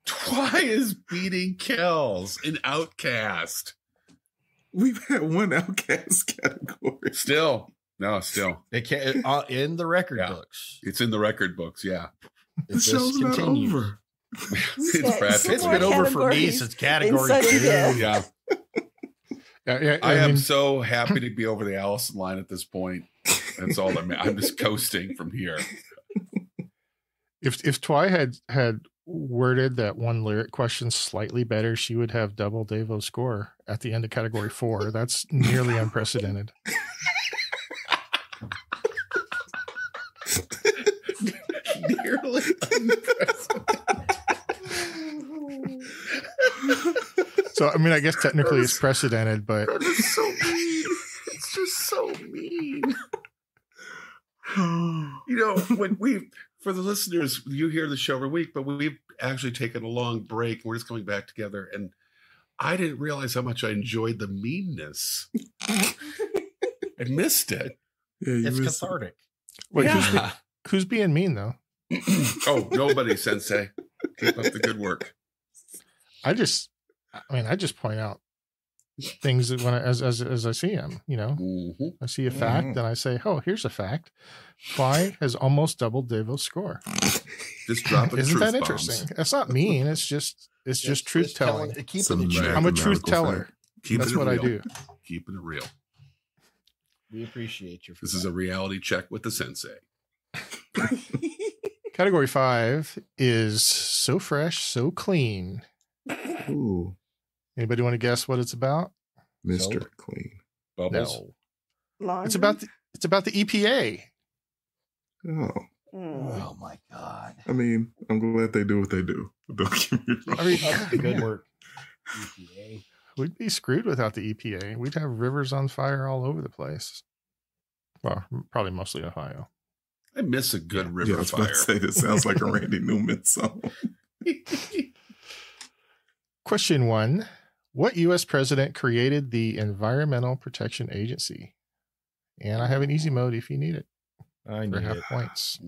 Twy is beating Kels in Outkast. We've had one Outkast category. Still. It can't in the record books. It's in the record books, yeah. The show's not over. It's been over for me since category 2. Yeah. I am mean, so happy to be over the Allison line at this point. That's all I'm just coasting from here. If Twy had worded that one lyric question slightly better, she would have double Davo's score at the end of category 4. That's nearly unprecedented. Nearly unprecedented. So, I mean, I guess technically it's precedented, but that is so mean. It's just so mean. You know, when for the listeners, you hear the show every week, but we've actually taken a long break. We're just coming back together, and I didn't realize how much I enjoyed the meanness. I missed it. Yeah, it's cathartic. Wait, who's being mean though? Oh, nobody, Sensei. Keep up the good work. I just point out things that when as I see them, you know, I see a fact and I say, "Oh, here's a fact." Twy has almost doubled Davo's score. Just dropping Isn't truth that interesting? bombs. That's not mean. It's just truth telling. I'm a truth teller. That's what I do. Keeping it real. We appreciate you. This is a reality check with the Sensei. Category 5 is so fresh, so clean. Ooh. Anybody want to guess what it's about? Mr. Clean. Bubbles. No. It's about the EPA. Oh. Oh my God. I mean, I'm glad they do what they do. Don't get me wrong. I mean, good work. EPA. We'd be screwed without the EPA. We'd have rivers on fire all over the place. Well, probably mostly Ohio. I miss a good river I was fire. about to say, this sounds like a Randy Newman song. Question 1. What U.S. president created the Environmental Protection Agency? And I have an easy mode if you need it. I For need half it. points.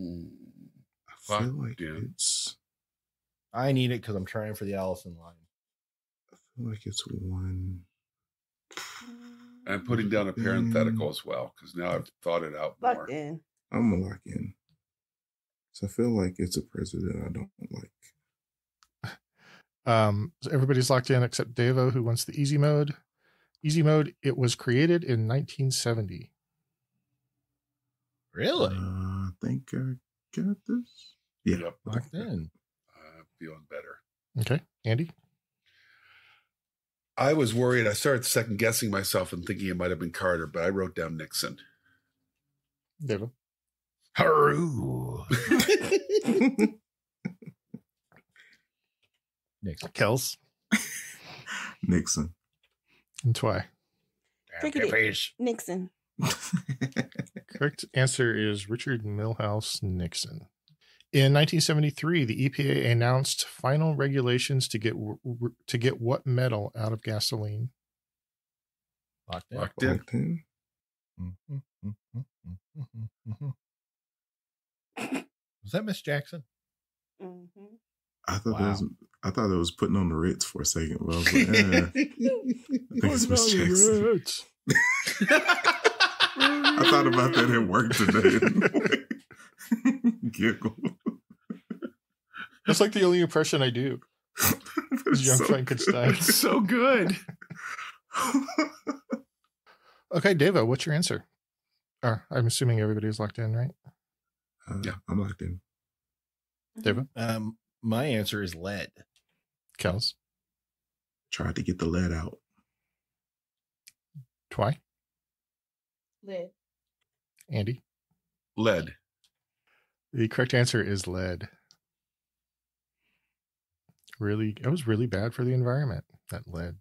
I feel like dude. it's. I need it because I'm trying for the Allison line. I feel like it's one. I'm putting down a parenthetical as well because now I've thought it out more. Locked in. I'm gonna lock in. So I feel like it's a president I don't like. So everybody's locked in except Devo, who wants the easy mode. Easy mode, it was created in 1970. Really? I think I got this. Yeah. Yep. Locked in. I'm feeling better. Okay. Andy? I was worried. I started second guessing myself and thinking it might have been Carter, but I wrote down Nixon. Devo? Haru. Nixon. Kels? Nixon. And Twy. Nixon. Correct answer is Richard Milhouse Nixon. In 1973, the EPA announced final regulations to get what metal out of gasoline? Locked in. Locked in. Locked in. Was that Miss Jackson? Mm-hmm. I thought Wow. I thought it was putting on the Ritz for a second. But I was like, I think it's Miss Jackson. I thought about that at work today. Giggle. That's like the only impression I do. Is Young Frankenstein. It's so good. Okay, Devo, what's your answer? I'm assuming everybody's locked in, right? Yeah. I'm locked in. Devo? My answer is lead. Kels? Tried to get the lead out. Twy? Lead. Andy? Lead. The correct answer is lead. Really, it was really bad for the environment, that lead.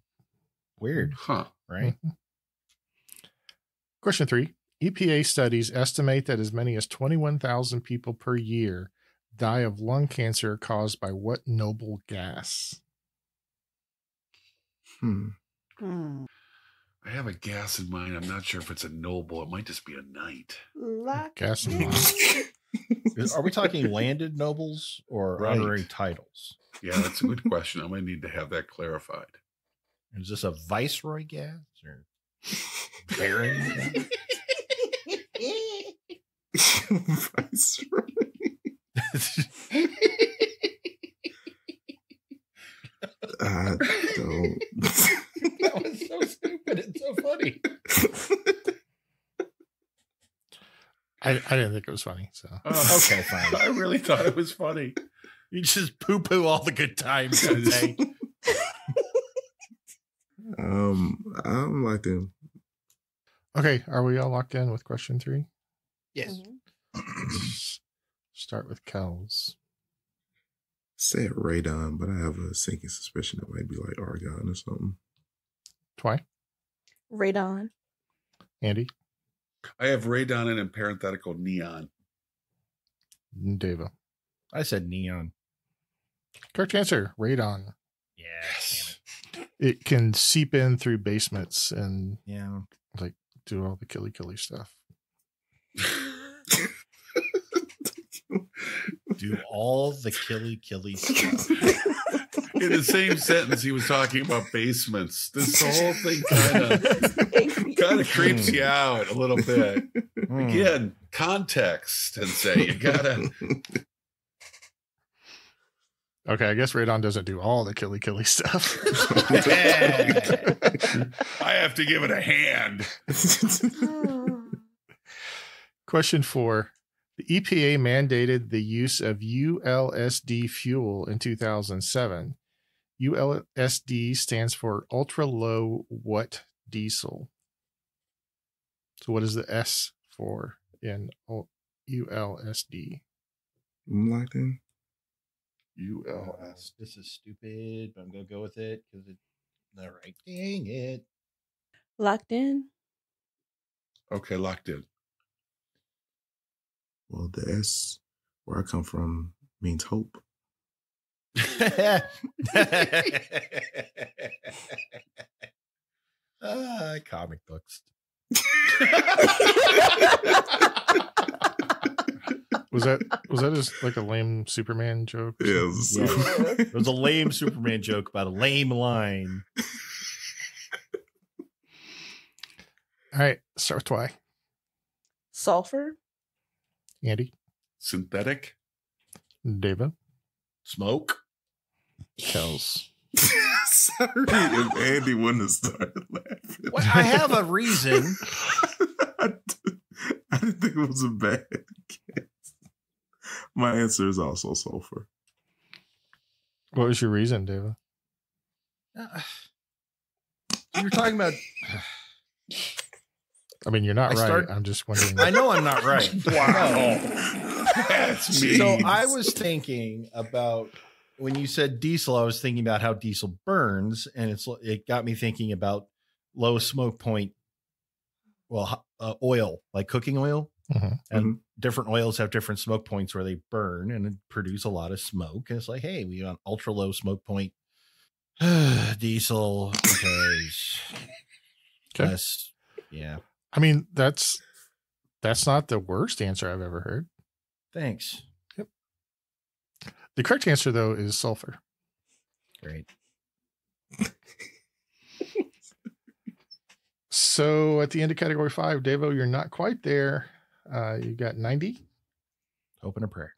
Weird, Huh. right? Mhm. Question 3. EPA studies estimate that as many as 21,000 people per year die of lung cancer caused by what noble gas? I have a gas in mind. I'm not sure if it's a noble. It might just be a knight. Locked Gas and in. lung. Are we talking landed nobles or Right. honorary titles? Yeah, that's a good question. I might need to have that clarified. Is this a viceroy gas or baron gas? Viceroy. I don't. That was so stupid. It's so funny. I didn't think it was funny. So Okay, fine. I really thought it was funny. You just poo-poo all the good times today. I'm locked in. okay, are we all locked in with question 3? Yes. Let's start with Kels. Said radon, but I have a sinking suspicion it might be like argon or something. Twy? Radon. Andy? I have radon and parenthetical neon. Devo. I said neon. Correct answer, radon. Yes. It can seep in through basements and Yeah. like do all the killy stuff. Do all the killy stuff. In the same sentence, he was talking about basements. This whole thing kind of creeps you out a little bit. Again, context and say you gotta. Okay, I guess radon doesn't do all the killy stuff. I have to give it a hand. Question 4. The EPA mandated the use of ULSD fuel in 2007. ULSD stands for ultra low what diesel. So what is the S for in ULSD? I'm locked in. ULS. This is stupid, but I'm going to go with it because it's the right. Dang it. Locked in. Okay, locked in. Well, the S where I come from means hope. Comic books. Was that just like a lame Superman joke? Yeah, it was a super- It was a lame Superman joke about a lame line. All right, start with Y. Sulfur. Andy, Synthetic. David, Smoke. Kels. Sorry if Andy wouldn't have started laughing. Well, I have a reason. I didn't think it was a bad guess. My answer is also sulfur. What was your reason, David? You were talking about. I mean, you're not I right. start- I'm just wondering. I know I'm not right. Wow. That's me. So I was thinking about when you said diesel, I was thinking about how diesel burns, and it got me thinking about low smoke point. Well, oil, like cooking oil, and different oils have different smoke points where they burn and produce a lot of smoke. And it's like, hey, we want ultra low smoke point diesel because less. Yeah. I mean, that's not the worst answer I've ever heard. Thanks. Yep. The correct answer, though, is sulfur. Great. So at the end of category 5, Davo, you're not quite there. You got 90. Hope and a prayer.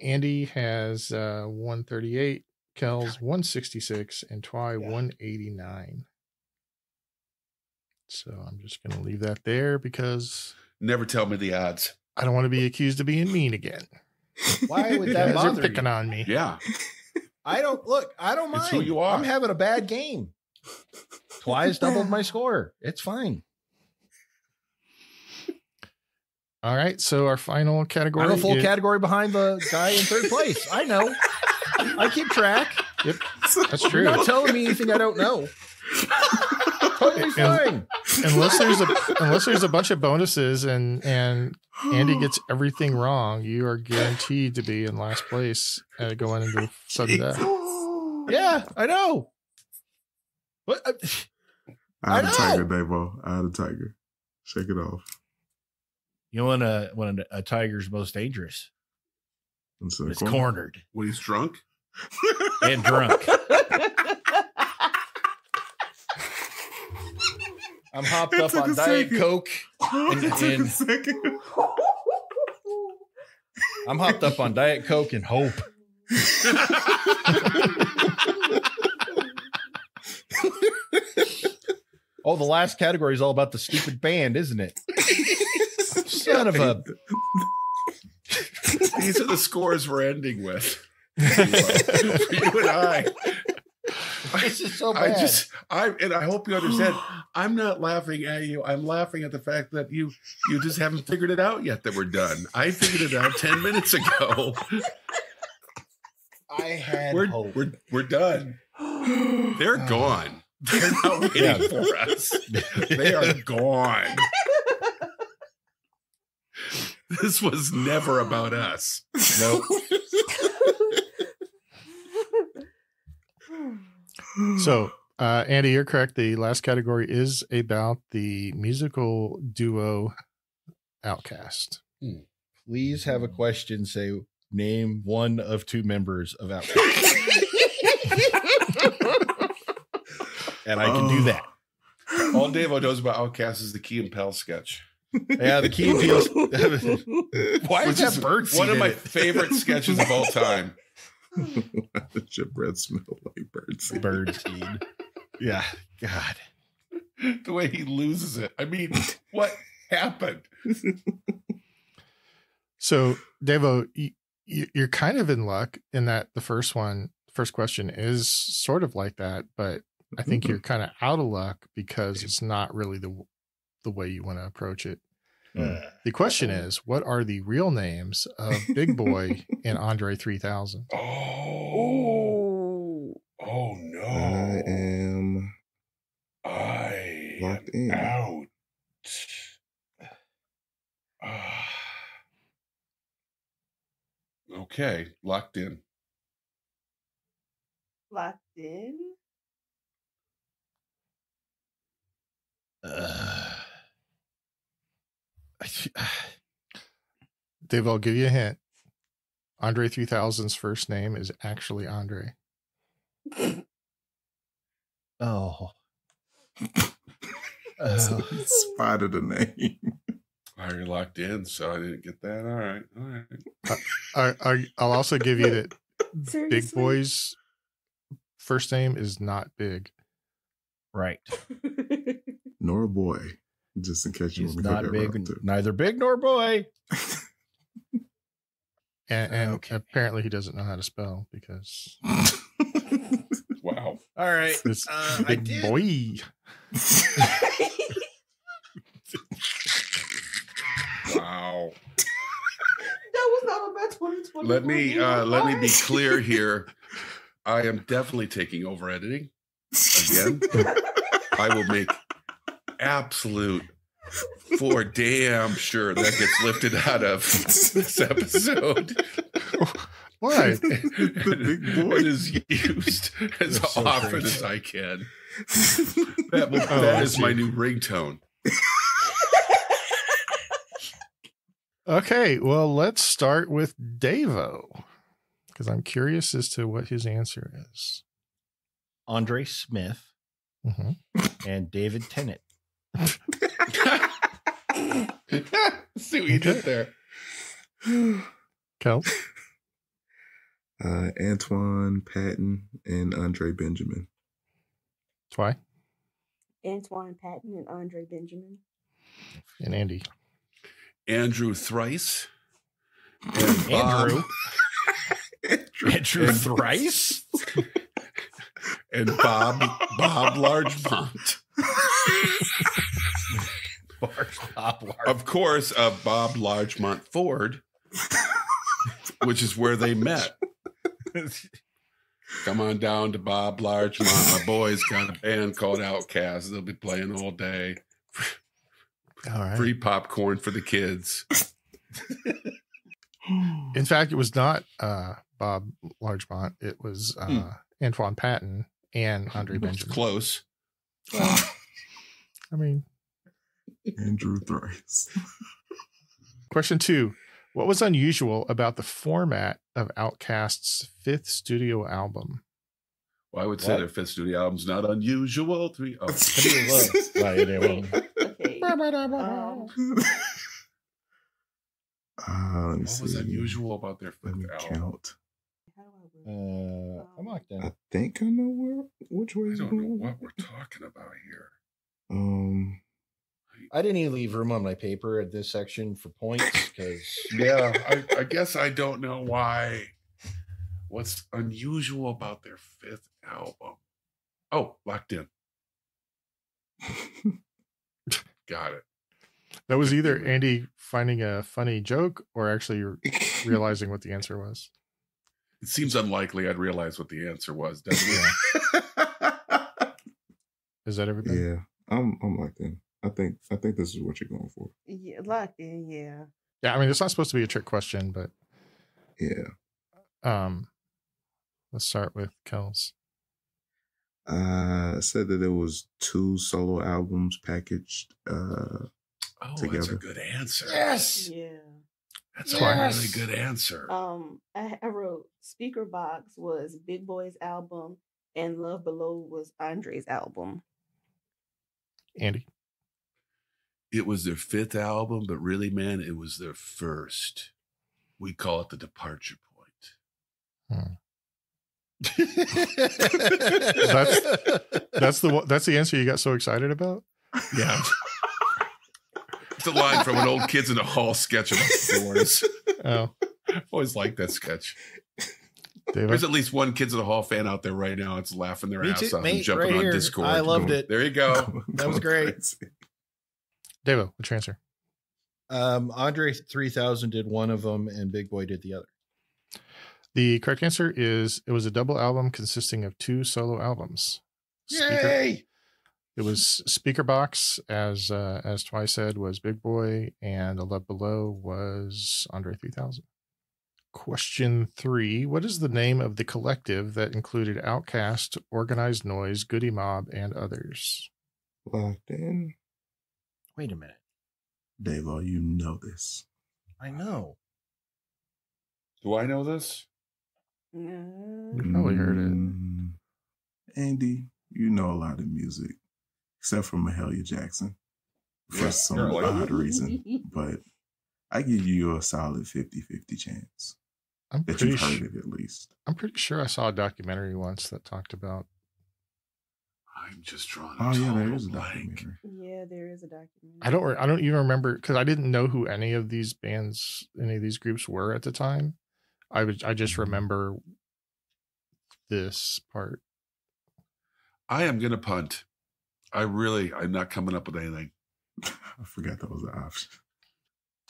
Andy has 138. Kels 166 and Twy 189. So I'm just going to leave that there because Never tell me the odds. I don't want to be accused of being mean again. Why would You that guys are bother picking you? on me. Yeah. I don't mind. It's who you are. I'm having a bad game. Twice doubled my score. It's fine. All right. So our final category. I'm a full category behind the guy in third place. I know. I keep track. Yep. That's You're true. not telling me anything I don't know. Totally fine. Unless there's a bunch of bonuses and Andy gets everything wrong, you are guaranteed to be in last place going into sudden death. Yeah, I know. What? I had I a know. tiger, Davo. I had a tiger. Shake it off. You know when a tiger's most dangerous? It's in the It's corner. cornered When he's drunk. and drunk. I'm hopped up took on a Diet second. Coke. It took a and second. I'm hopped up on Diet Coke and Hope. Oh, the last category is all about the stupid band, isn't it? Son of a. These are the scores we're ending with. For you and I. This is so bad. I hope you understand. I'm not laughing at you. I'm laughing at the fact that you just haven't figured it out yet that we're done. I figured it out 10 minutes ago. I had We're hope. we're done. They're gone. They're not waiting for us. They are gone. This was never about us. Nope. So, Andy, you're correct. The last category is about the musical duo Outkast. Please have a question. Say, name one of two members of Outkast. And I can do that. All Davo knows about Outkast is the Key and Peele sketch. Yeah, the key deals. Why Which is is that bird seed one of in my it? favorite sketches of all time. Why does your breath smell like birdseed? Bird seed. Yeah. God. The way he loses it. I mean, what happened? So, Devo, you're kind of in luck in that the first question is sort of like that, but I think you're kind of out of luck because it's not really the way you want to approach it. The question is, what are the real names of Big Boy and Andre 3000? Oh no. I am I locked in. out. Okay, locked in. Locked in. Dave, I'll give you a hint. Andre 3000's first name is actually Andre. Oh. So he spotted the name. I already locked in, so I didn't get that. All right. I'll also give you that Seriously? Big Boy's first name is not Big. Right. Nor boy. Just in case you He's want me to not that big, route, too. neither big nor boy. And Okay. apparently he doesn't know how to spell because Wow. All right. it's I Big did. Boy. Wow. That was not about 2020. Let me be clear here. I am definitely taking over editing again. I will make absolute for damn sure that gets lifted out of this episode. Why? The big boy It is used as That's so often crazy. as I can. That is my new ringtone. Okay, well, let's start with Davo because I'm curious as to what his answer is. Andre Smith and David Tennant. See what you did there. Kels? Antoine Patton and Andre Benjamin. Twy? Antoine Patton and Andre Benjamin. And Andy. Andrew Thrice. And Andrew. Andrew. Andrew Thrice? And Bob Largemont. Of course, Bob Largemont Ford, which is where they met. Come on down to Bob Largemont. My boys got a band called Outkast. They'll be playing all day. All right. Free popcorn for the kids. In fact, it was not Bob Largemont. It was Antoine Patton and Andre Benjamin. Close. I mean, Andrew Thrice. question 2. What was unusual about the format of Outkast's 5th studio album? Well, I would say their 5th studio album's not unusual. Okay. Let me What see. was unusual about their 5th Let me album? count. I'm locked in. I think I know which way I he's don't know going. what we're talking about here. I didn't even leave room on my paper at this section for points because Yeah, I guess I don't know why. What's unusual about their 5th album? Oh, locked in. Got it. That was either Andy finding a funny joke or actually realizing what the answer was. It seems unlikely I'd realize what the answer was, doesn't it? Is that everything? Yeah, I'm locked in. I think this is what you're going for. Yeah, locked in, yeah. Yeah, I mean, it's not supposed to be a trick question, but Yeah. let's start with Kels. Said that it was 2 solo albums packaged. Oh, that's a Together. good answer. yes, Yeah. That's Yes. a really good answer. I wrote Speaker Box was Big Boy's album and Love Below was Andre's album. Andy. It was their 5th album, but really, man, it was their 1st. We call it the departure point. That's the answer you got so excited about? Yeah. It's a line from an old Kids in the Hall sketch about doors. Oh, Always liked that sketch. David. There's at least one Kids in the Hall fan out there right now. It's laughing their Me ass too, off mate, and jumping right on here. Discord. I loved it. There you go. That was great. David, what's your answer? Andre 3000 did one of them and Big Boy did the other. The correct answer is it was a double album consisting of 2 solo albums. Yay! It was Speaker Box, as Twy said, was Big Boy, and A Love Below was Andre 3000. Question 3. What is the name of the collective that included Outkast, Organized Noise, Goody Mob, and others? Locked in. Wait a minute. Dave, you know this. I know. Do I know this? You probably heard it. Andy, you know a lot of music, except for Mahalia Jackson, for some odd reason. But I give you a solid 50-50 chance that you've heard it at least. I'm pretty sure I saw a documentary once that talked about. I'm just drawing. There is a documentary. Yeah, there is a documentary. I don't even remember because I didn't know who any of these bands, any of these groups were at the time. I just remember this part. I am gonna punt. I'm not coming up with anything. I forgot that was an option.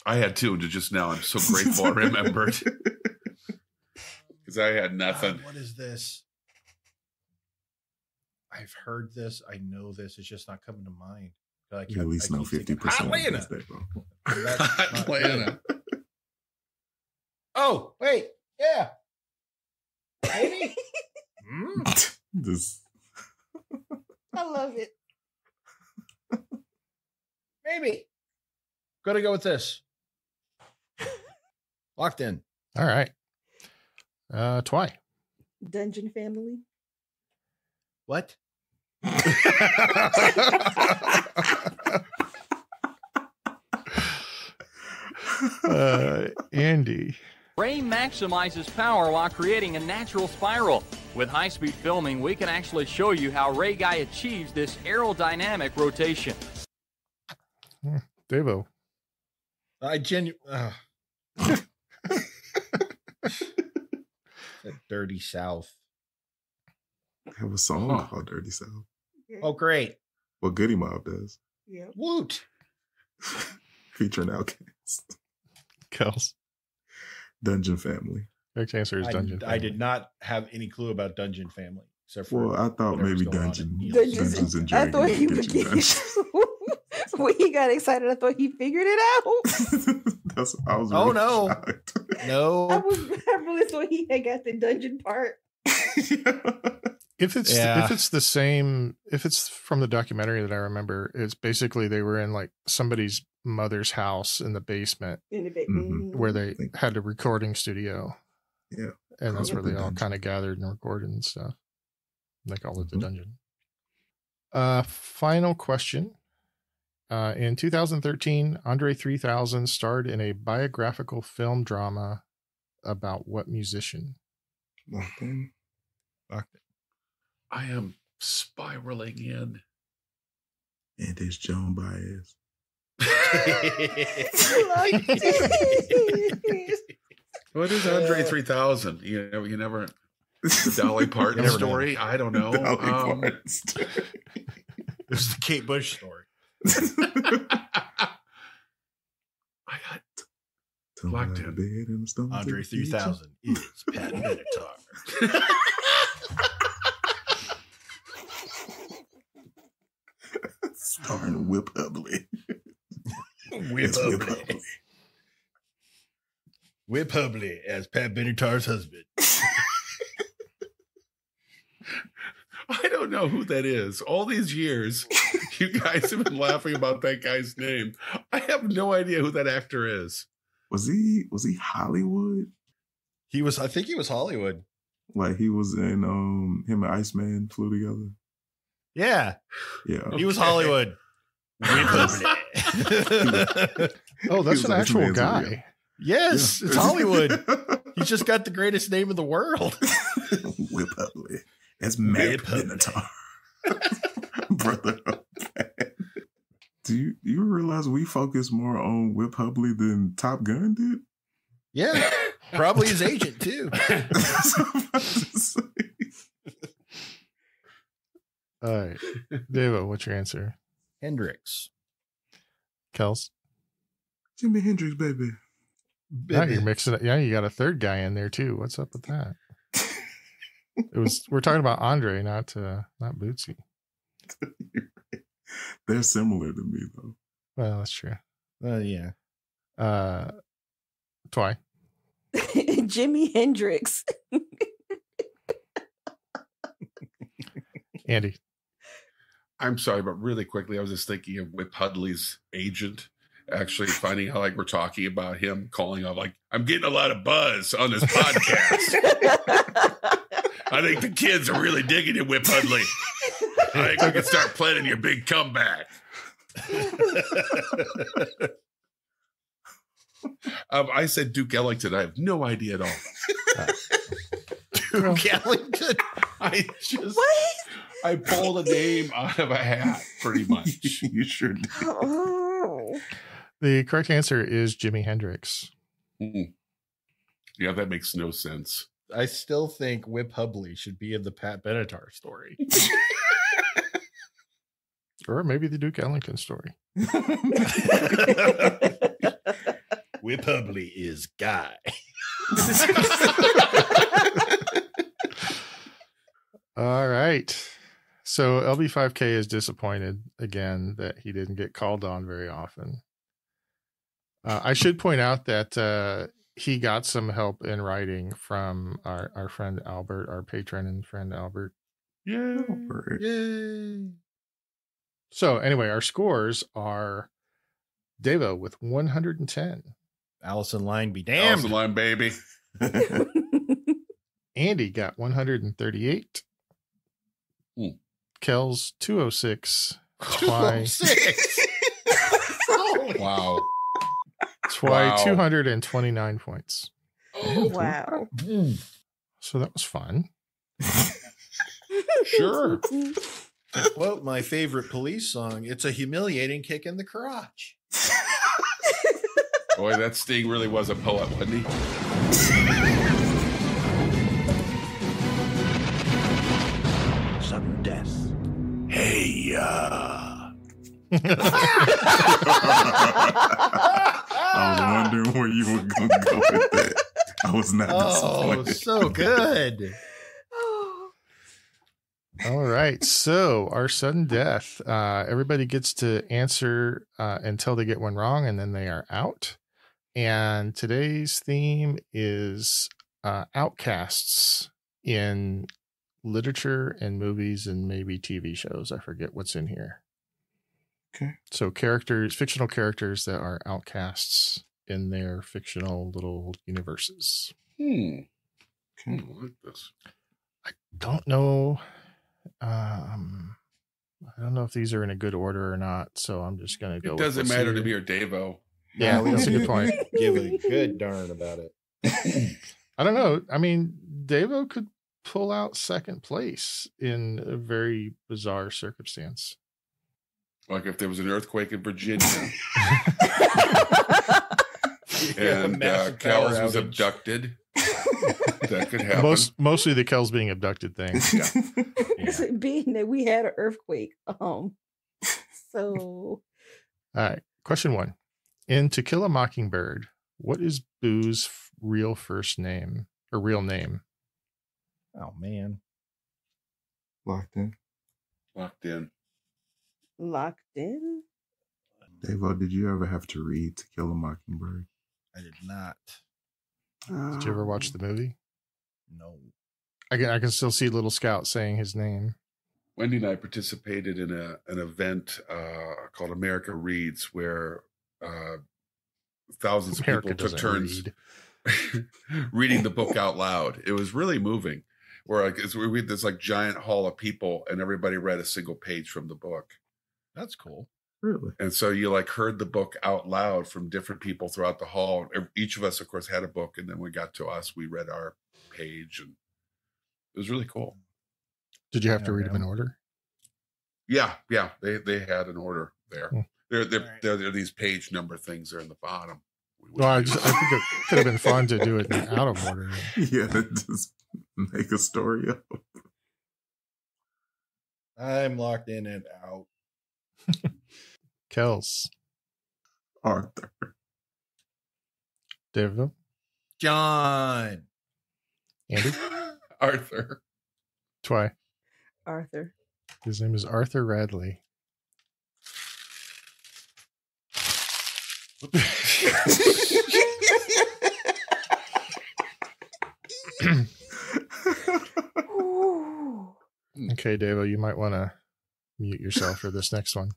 I had two until just now. I'm so grateful I remembered. Because I had nothing. What is this? I've heard this. I know this. It's just not coming to mind. You at least know 50% HotLANTA. HotLANTA. Oh, wait. Yeah. Maybe. This. I love it. Maybe. Gotta go with this. Locked in. All right. Twy. Dungeon Family. What? Andy. Ray maximizes power while creating a natural spiral. With high-speed filming, we can actually show you how Ray Guy achieves this aerodynamic rotation. Devo. Dirty South. I have a song called Dirty South. Oh, great. What Goody Mob does. Yeah. Woot. Featuring Outkast. Kels. Dungeon Family. Correct answer is Dungeon Family. I did not have any clue about Dungeon Family. Except for I thought maybe Dungeons and Dragons. I thought he would get when he got excited, I thought he figured it out. I was really no. shocked. No. I really thought he had got the dungeon part. If it's the same, if it's from the documentary that I remember, it's basically they were in like somebody's mother's house in the basement where they had a recording studio. Yeah. And that's where they all kind of gathered and recorded and stuff. They call it the dungeon. Final question. In 2013, Andre 3000 starred in a biographical film drama about what musician? Locked in. I am spiraling in. And it's Joan Baez. What is Andre 3000? You never. The Dolly Parton story? I don't know. This is the Kate Bush story. I got locked in. Andre 3000 is Pat Benatar. Starring Whip Hubley. Whip Hubley as Pat Benatar's husband. I don't know who that is. All these years, you guys have been laughing about that guy's name. I have no idea who that actor is. Was he Hollywood? I think he was Hollywood. Like he was in him and Iceman flew together. Yeah. Yeah. He was Hollywood. Oh, that's an actual guy. Yes, it's Hollywood. He's just got the greatest name in the world. Whip Hubley. That's Matt Benatar. Brother of Pat. Do you realize we focus more on Whip Hubley than Top Gun did? Yeah. Probably his agent too. All right. Devo, what's your answer? Hendrix. Kels? Jimi Hendrix, baby. Now you're mixing it. Yeah, you got a third guy in there too. What's up with that? We're talking about Andre, not Bootsy. They're similar to me though. Well, that's true. Yeah. Twy. Jimi Hendrix. Andy. I'm sorry, but really quickly, I was just thinking of Whip Hubley's agent, actually finding out like we're talking about him, calling up like, I'm getting a lot of buzz on this podcast. I think the kids are really digging it, Whip Hudley. I think we can start planning your big comeback. I said Duke Ellington. I have no idea at all. Duke Ellington. I pulled a name out of a hat, pretty much. You sure did. Oh. The correct answer is Jimi Hendrix. Yeah, that makes no sense. I still think Whip Hubley should be in the Pat Benatar story. Or maybe the Duke Ellington story. Whip Hubley is Guy. All right. So LB5K is disappointed again that he didn't get called on very often. I should point out that he got some help in writing from our friend Albert, our patron and friend Albert. Yay. Albert. Yay. So anyway, our scores are Devo with 110. Allison Line be damned. Allison Line, baby. Andy got 138. Kels 206. Wow. Twy 229 points. Wow. So that was fun. Sure. To quote my favorite Police song, it's a humiliating kick in the crotch. Boy, that Sting really was a poet, wasn't he? Sudden death. Hey, I was wondering where you were going to go with that. I was not disappointed. So good. All right. So our sudden death, everybody gets to answer until they get one wrong, and then they are out. And today's theme is outcasts in literature and movies and maybe TV shows. I forget what's in here. Okay. So fictional characters that are outcasts in their fictional little universes. Okay. I like this. I don't know. I don't know if these are in a good order or not, so I'm just going to go. It doesn't matter to me or Davo. Yeah, that's a good point. Give a good darn about it. I don't know. I mean, Davo could pull out second place in a very bizarre circumstance. Like if there was an earthquake in Virginia and Kels was abducted. That could happen. Mostly the Kels being abducted thing. Yeah. Being that we had an earthquake. So All right. Question 1. In To Kill a Mockingbird, what is Boo's real first name or real name? Oh, man. Locked in. Locked in. Locked in? Davo, did you ever have to read To Kill a Mockingbird? I did not. Did you ever watch the movie? No. I can still see Little Scout saying his name. Wendy and I participated in an event called America Reads, where thousands of people took turns reading the book out loud. It was really moving. Where we had this like giant hall of people, and everybody read a single page from the book. That's cool. Really? And so you like heard the book out loud from different people throughout the hall. Each of us, of course, had a book, and then we got to us, we read our page, and it was really cool. Did you have to read them in order? Yeah. They had an order there. There are these page number things there in the bottom. Well, I think it could have been fun to do it out of order. Yeah, just make a story up. I'm locked in and out. Kels. Arthur. David. John. Andy. Arthur. Twy. Arthur. His name is Arthur Radley. Okay, Davo, you might want to mute yourself for this next one.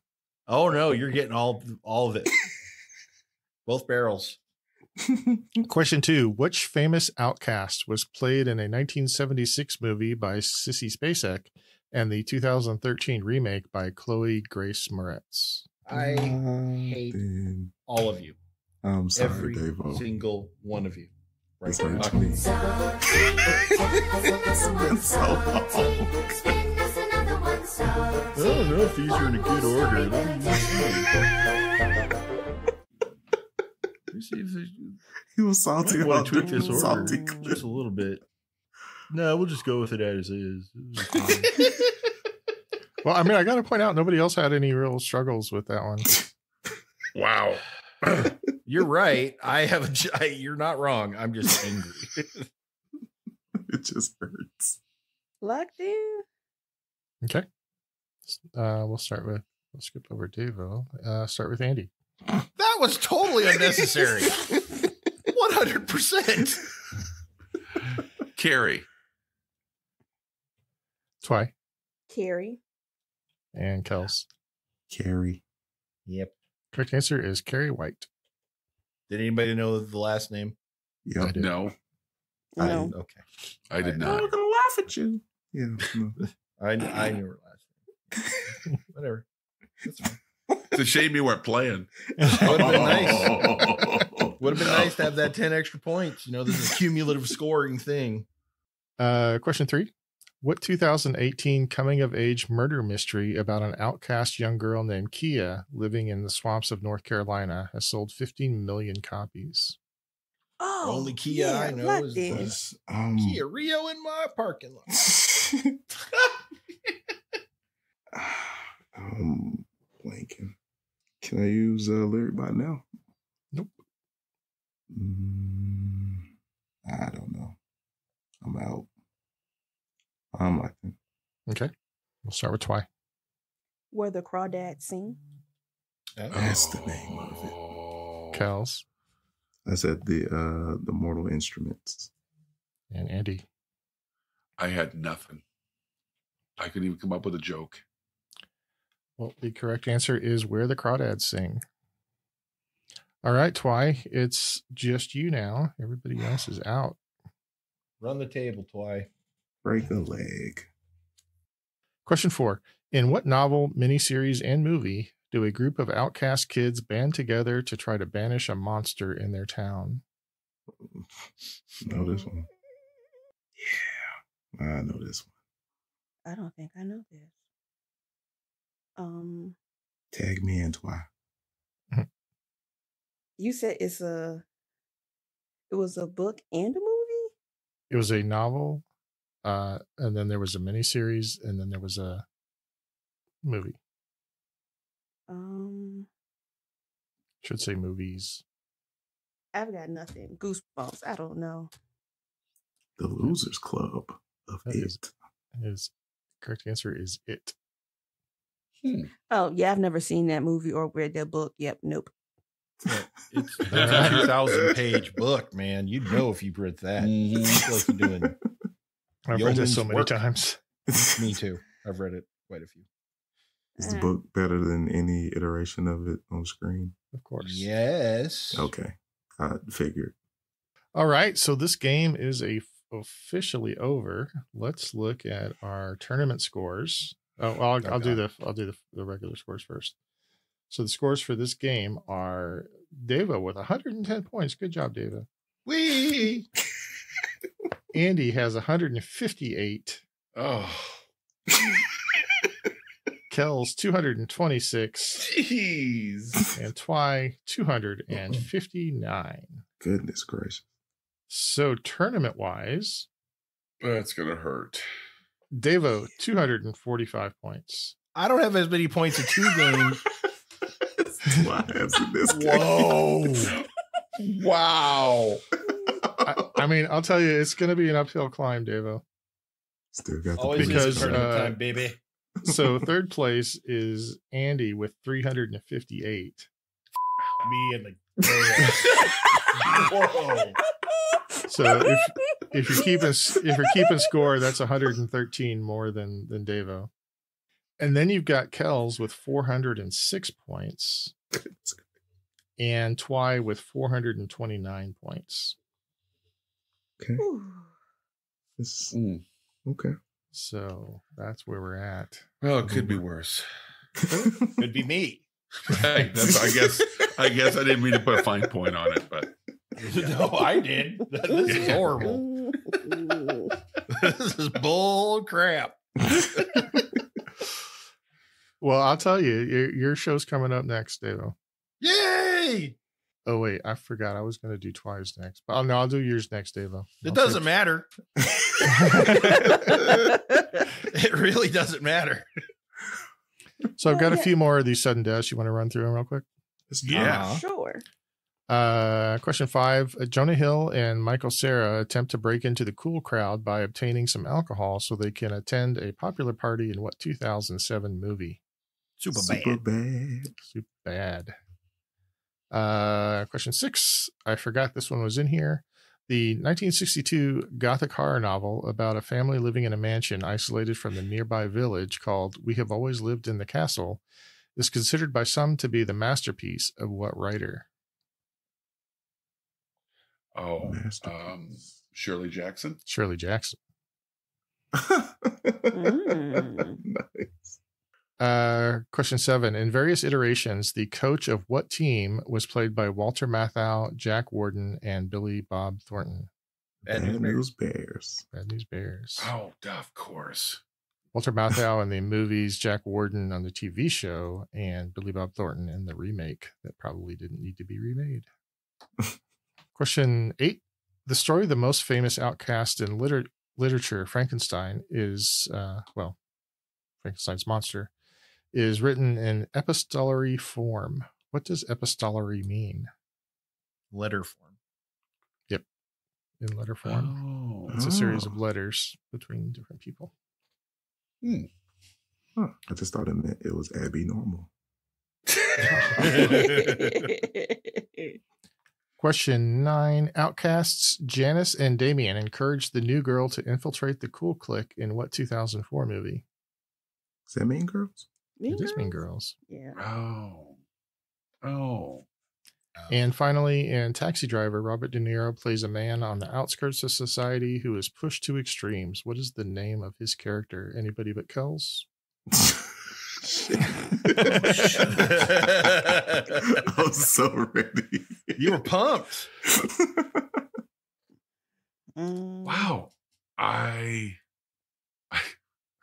Oh no, you're getting all of it. Both barrels. Question 2. Which famous Outkast was played in a 1976 movie by Sissy Spacek and the 2013 remake by Chloe Grace Moretz? I hate all of you. I'm sorry, Every Davo. single one of you. Right It's there. hurt me. It's been so long. I don't know if these are in a good order. Let me see if He was salty. I want to tweak under this order salty. just a little bit. No, we'll just go with it as is. Well, I mean, I got to point out, nobody else had any real struggles with that one. Wow. You're right. You're not wrong. I'm just angry. It just hurts. Locked in. Okay. We'll skip over Devo. Start with Andy. That was totally unnecessary. 100%. Carrie. Twy Carrie. and Kels. Carrie. Yep. Correct answer is Carrie White. Did anybody know the last name? Yep. No, No. Okay. I did I'm not. not gonna laugh at you. Yeah. No. I knew her last name. Whatever. That's fine. It's a shame you weren't playing. Would have been nice. Would have been nice to have that 10 extra points. You know, this is a cumulative scoring thing. Question 3. What 2018 coming-of-age murder mystery about an outcast young girl named Kia living in the swamps of North Carolina has sold 15 million copies? Oh, The only Kia I know Locked is in. It's, Kia Rio in my parking lot. blanking. Can I use lyric bot now? Nope. I don't know. I'm out. I'm like, Okay. We'll start with Twy. Where the crawdads sing. that's the name of it. Kels I said the Mortal Instruments. and Andy. I had nothing. I couldn't even come up with a joke. Well, the correct answer is Where the Crawdads Sing. All right, Twy, it's just you now. Everybody else is out. Run the table, Twy. Break a leg. Question 4. In what novel, miniseries, and movie do a group of outcast kids band together to try to banish a monster in their town? Know this one? Yeah, I know this one. I don't think I know this. Tag me in, Twy. You said it was a book and a movie? It was a novel, and then there was a miniseries, and then there was a movie. Should say movies. I've got nothing. Goosebumps. I don't know. The Losers Club of That It. Is correct answer is It. Oh, yeah, I've never seen that movie or read that book. Yep, nope. It's a 2,000-page book, man. You'd know if you read that. You feel like you're doing I've read this so yeoman's many work. times. Me too. I've read it quite a few. Is the book better than any iteration of it on screen? Of course. Yes. Okay. I figured. All right. So this game is officially over. Let's look at our tournament scores. Oh, well, I'll do the regular scores first. So the scores for this game are Deva with 110 points. Good job, Deva. Wee. Andy has 158. Oh, Kels 226. jeez. And Twy 259. Goodness gracious. So tournament wise, That's going to hurt. Devo 245 points. I don't have as many points in 2 games. Why has this game? Whoa. Wow. I mean, I'll tell you, it's going to be an uphill climb, Devo. Still got the Always Because, is tournament time, baby. So third place is Andy with 358. Me and the Whoa. So if you're keeping score, that's 113 more than Devo. And then you've got Kels with 406 points. and Twy with 429 points. Okay. Okay. So that's where we're at. Well, it could be worse. Could be me. Right. I guess I didn't mean to put a fine point on it, but no, I did. This is horrible. This is bull crap. Well, I'll tell you, your show's coming up next, Davo. Yay! Oh wait, I forgot. I was going to do Twice next, but no, I'll do yours next, Davo. It doesn't matter. It really doesn't matter. So I've got a few more of these sudden deaths. You want to run through them real quick? yeah. Sure. Question 5. Jonah Hill and Michael Cera attempt to break into the cool crowd by obtaining some alcohol so they can attend a popular party in what 2007 movie? Super bad. Super bad. Question 6. I forgot this one was in here. The 1962 Gothic horror novel about a family living in a mansion isolated from the nearby village called We Have Always Lived in the Castle is considered by some to be the masterpiece of what writer? Oh, Shirley Jackson. Shirley Jackson. Nice. Question 7. In various iterations, the coach of what team was played by Walter Matthau, Jack Warden, and Billy Bob Thornton? Bad News Bears. Bad News Bears. Oh, of course. Walter Matthau in the movies, Jack Warden on the TV show, and Billy Bob Thornton in the remake that probably didn't need to be remade. Question 8. The story of the most famous outcast in literature, Frankenstein, is, Frankenstein's monster, is written in epistolary form. What does epistolary mean? Letter form. Yep. In letter form. It's a series of letters between different people. Huh. I just thought it meant it was Abby Normal. Question 9. Outcasts Janice and Damien encouraged the new girl to infiltrate the cool clique in what 2004 movie? Is that Mean Girls? It is Mean Girls. Yeah. Oh. And finally, in Taxi Driver, Robert De Niro plays a man on the outskirts of society who is pushed to extremes. What is the name of his character? Anybody but Kels? I'm so ready. You were pumped. Wow. I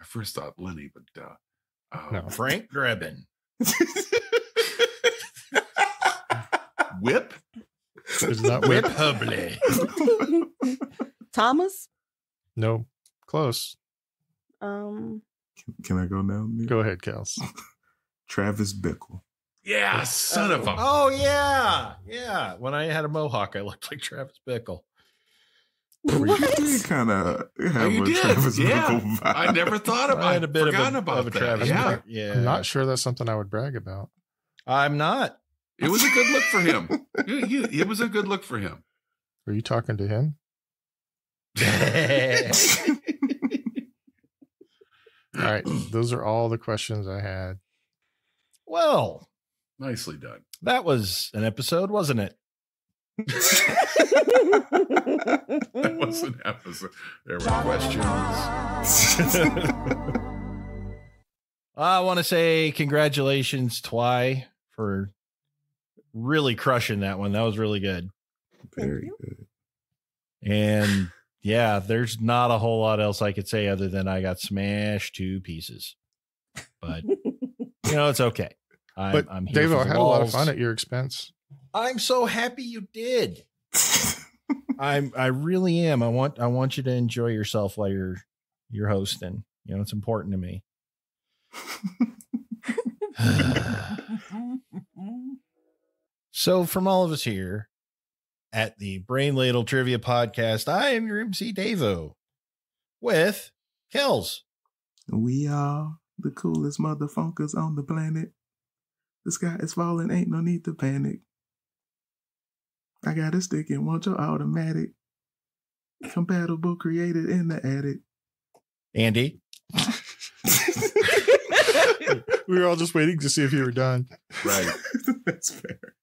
first thought Lenny, but No. Frank Drebin. Whip? It's not Whip Whip. Hubley. Thomas? No. Close. Can I go now? Nick? Go ahead, Kels. Travis Bickle. Yeah, son of a. Oh, yeah. Yeah. When I had a mohawk, I looked like Travis Bickle. You did kind of have you a did. Travis Yeah. Bickle vibe. I never thought about. I had a bit of forgotten a, about of a that. Travis Yeah, Bickle. Yeah. I'm not sure that's something I would brag about. I'm not. it was a good look for him. It was a good look for him. Were you talking to him? All right. Those are all the questions I had. Well, Nicely done. that was an episode, wasn't it? That was an episode. There were questions. I want to say congratulations, Twy, for really crushing that one. That was really good. Very good. And yeah, there's not a whole lot else I could say other than I got smashed to pieces. But it's okay. I'm here. Dave, for I the had a lot of walls. fun at your expense. I'm so happy you did. I really am. I want you to enjoy yourself while you're hosting. It's important to me. So from all of us here at the Brain Ladle Trivia Podcast, I am your MC Davo with Kels. We are the coolest motherfuckers on the planet. The sky is falling, ain't no need to panic. I got a stick and want your automatic. Compatible, created in the attic. Andy. We were all just waiting to see if you were done. Right. That's fair.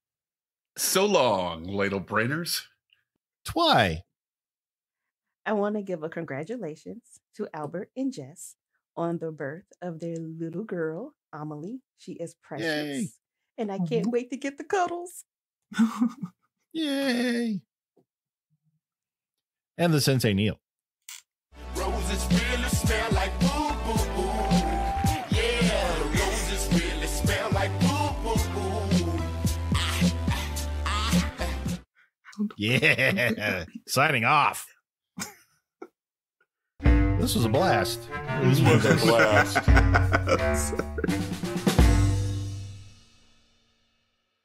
So long, ladle brainers. Twy. I want to give a congratulations to Albert and Jess on the birth of their little girl, Amelie. She is precious. Yay. And I can't wait to get the cuddles. Yay. And the Sensei Neil. Roses really smell like boo boo boo. Yeah, the roses really smell like boo boo boo. Yeah. Signing off. This was a blast. This was a blast.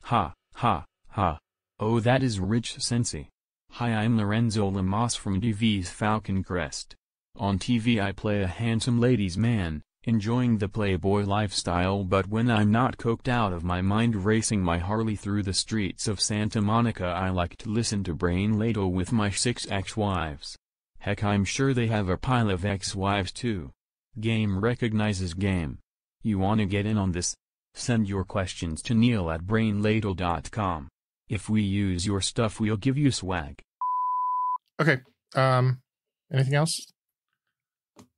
Ha, ha, ha. Oh, that is rich sensei. Hi, I'm Lorenzo Lamas from DV's Falcon Crest. On TV I play a handsome ladies' man, enjoying the playboy lifestyle, but when I'm not coked out of my mind racing my Harley through the streets of Santa Monica, I like to listen to Brain Ladle with my 6 ex-wives. Heck, I'm sure they have a pile of ex-wives too. Game recognizes game. You wanna get in on this? Send your questions to neil@brainladle.com. If we use your stuff, we'll give you swag. Okay. Anything else?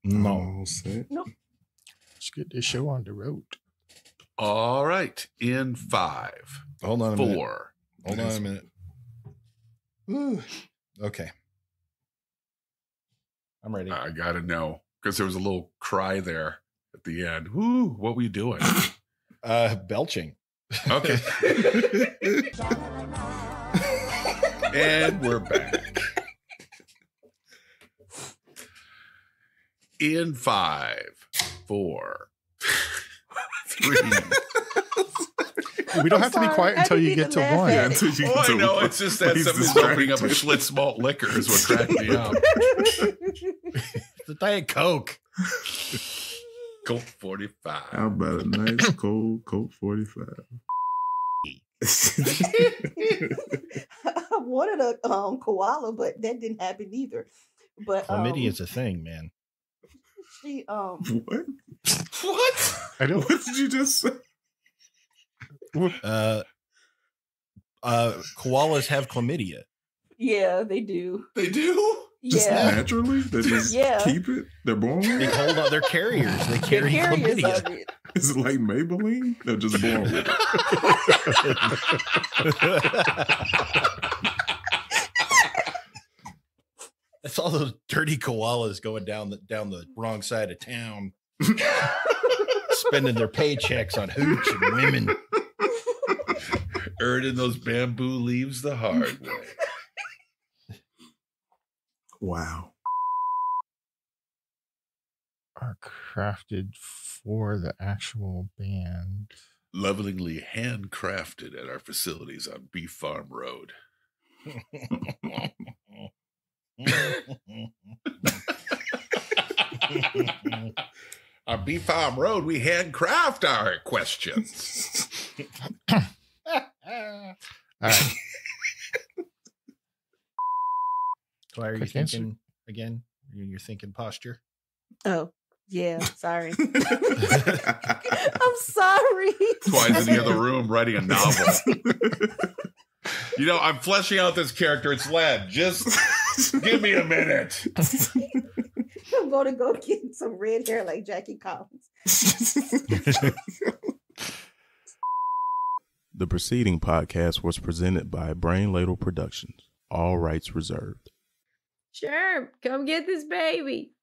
No. Nope. Let's get this show on the road. All right. In 5. Hold on a 4. minute. Hold on a minute. Ooh. Okay. I'm ready. I gotta know, because there was a little cry there at the end. Woo, what were you doing? Belching. Okay. And we're back. In 5, 4, 3. We don't have to be quiet until you get to 1. Yeah, until you Oh, get to I know. one. It's just that He's somebody's distracted. opening up a Schlitz malt liquor is what cracked me up. The Diet Coke. Colt 45. How about a nice cold Coke 45? I wanted a koala, but that didn't happen either. But Chlamydia is a thing, man. she What? What? I don't. What did you just say? Koalas have chlamydia. yeah, they do. They do? Just Yeah. naturally? They just Yeah. keep it? They're born with They it? hold on. They're carriers. They They're carry carriers chlamydia. of it. Is it like Maybelline? They're just born with it. That's all those dirty koalas going down the wrong side of town, spending their paychecks on hooch and women. Earning those bamboo leaves the hard way. Wow. Are crafted for the actual band. Lovingly handcrafted at our facilities on Beef Farm Road. On Beef Farm Road, we handcraft our questions. All right. Why are you Quick answer. thinking again? You're thinking posture. Oh, yeah. Sorry. I'm sorry. Twice in the other room writing a novel. You know, I'm fleshing out this character. It's Led. Just give me a minute. I'm going to go get some red hair like Jackie Collins. The preceding podcast was presented by Brain Ladle Productions. All rights reserved. Sure, come get this baby.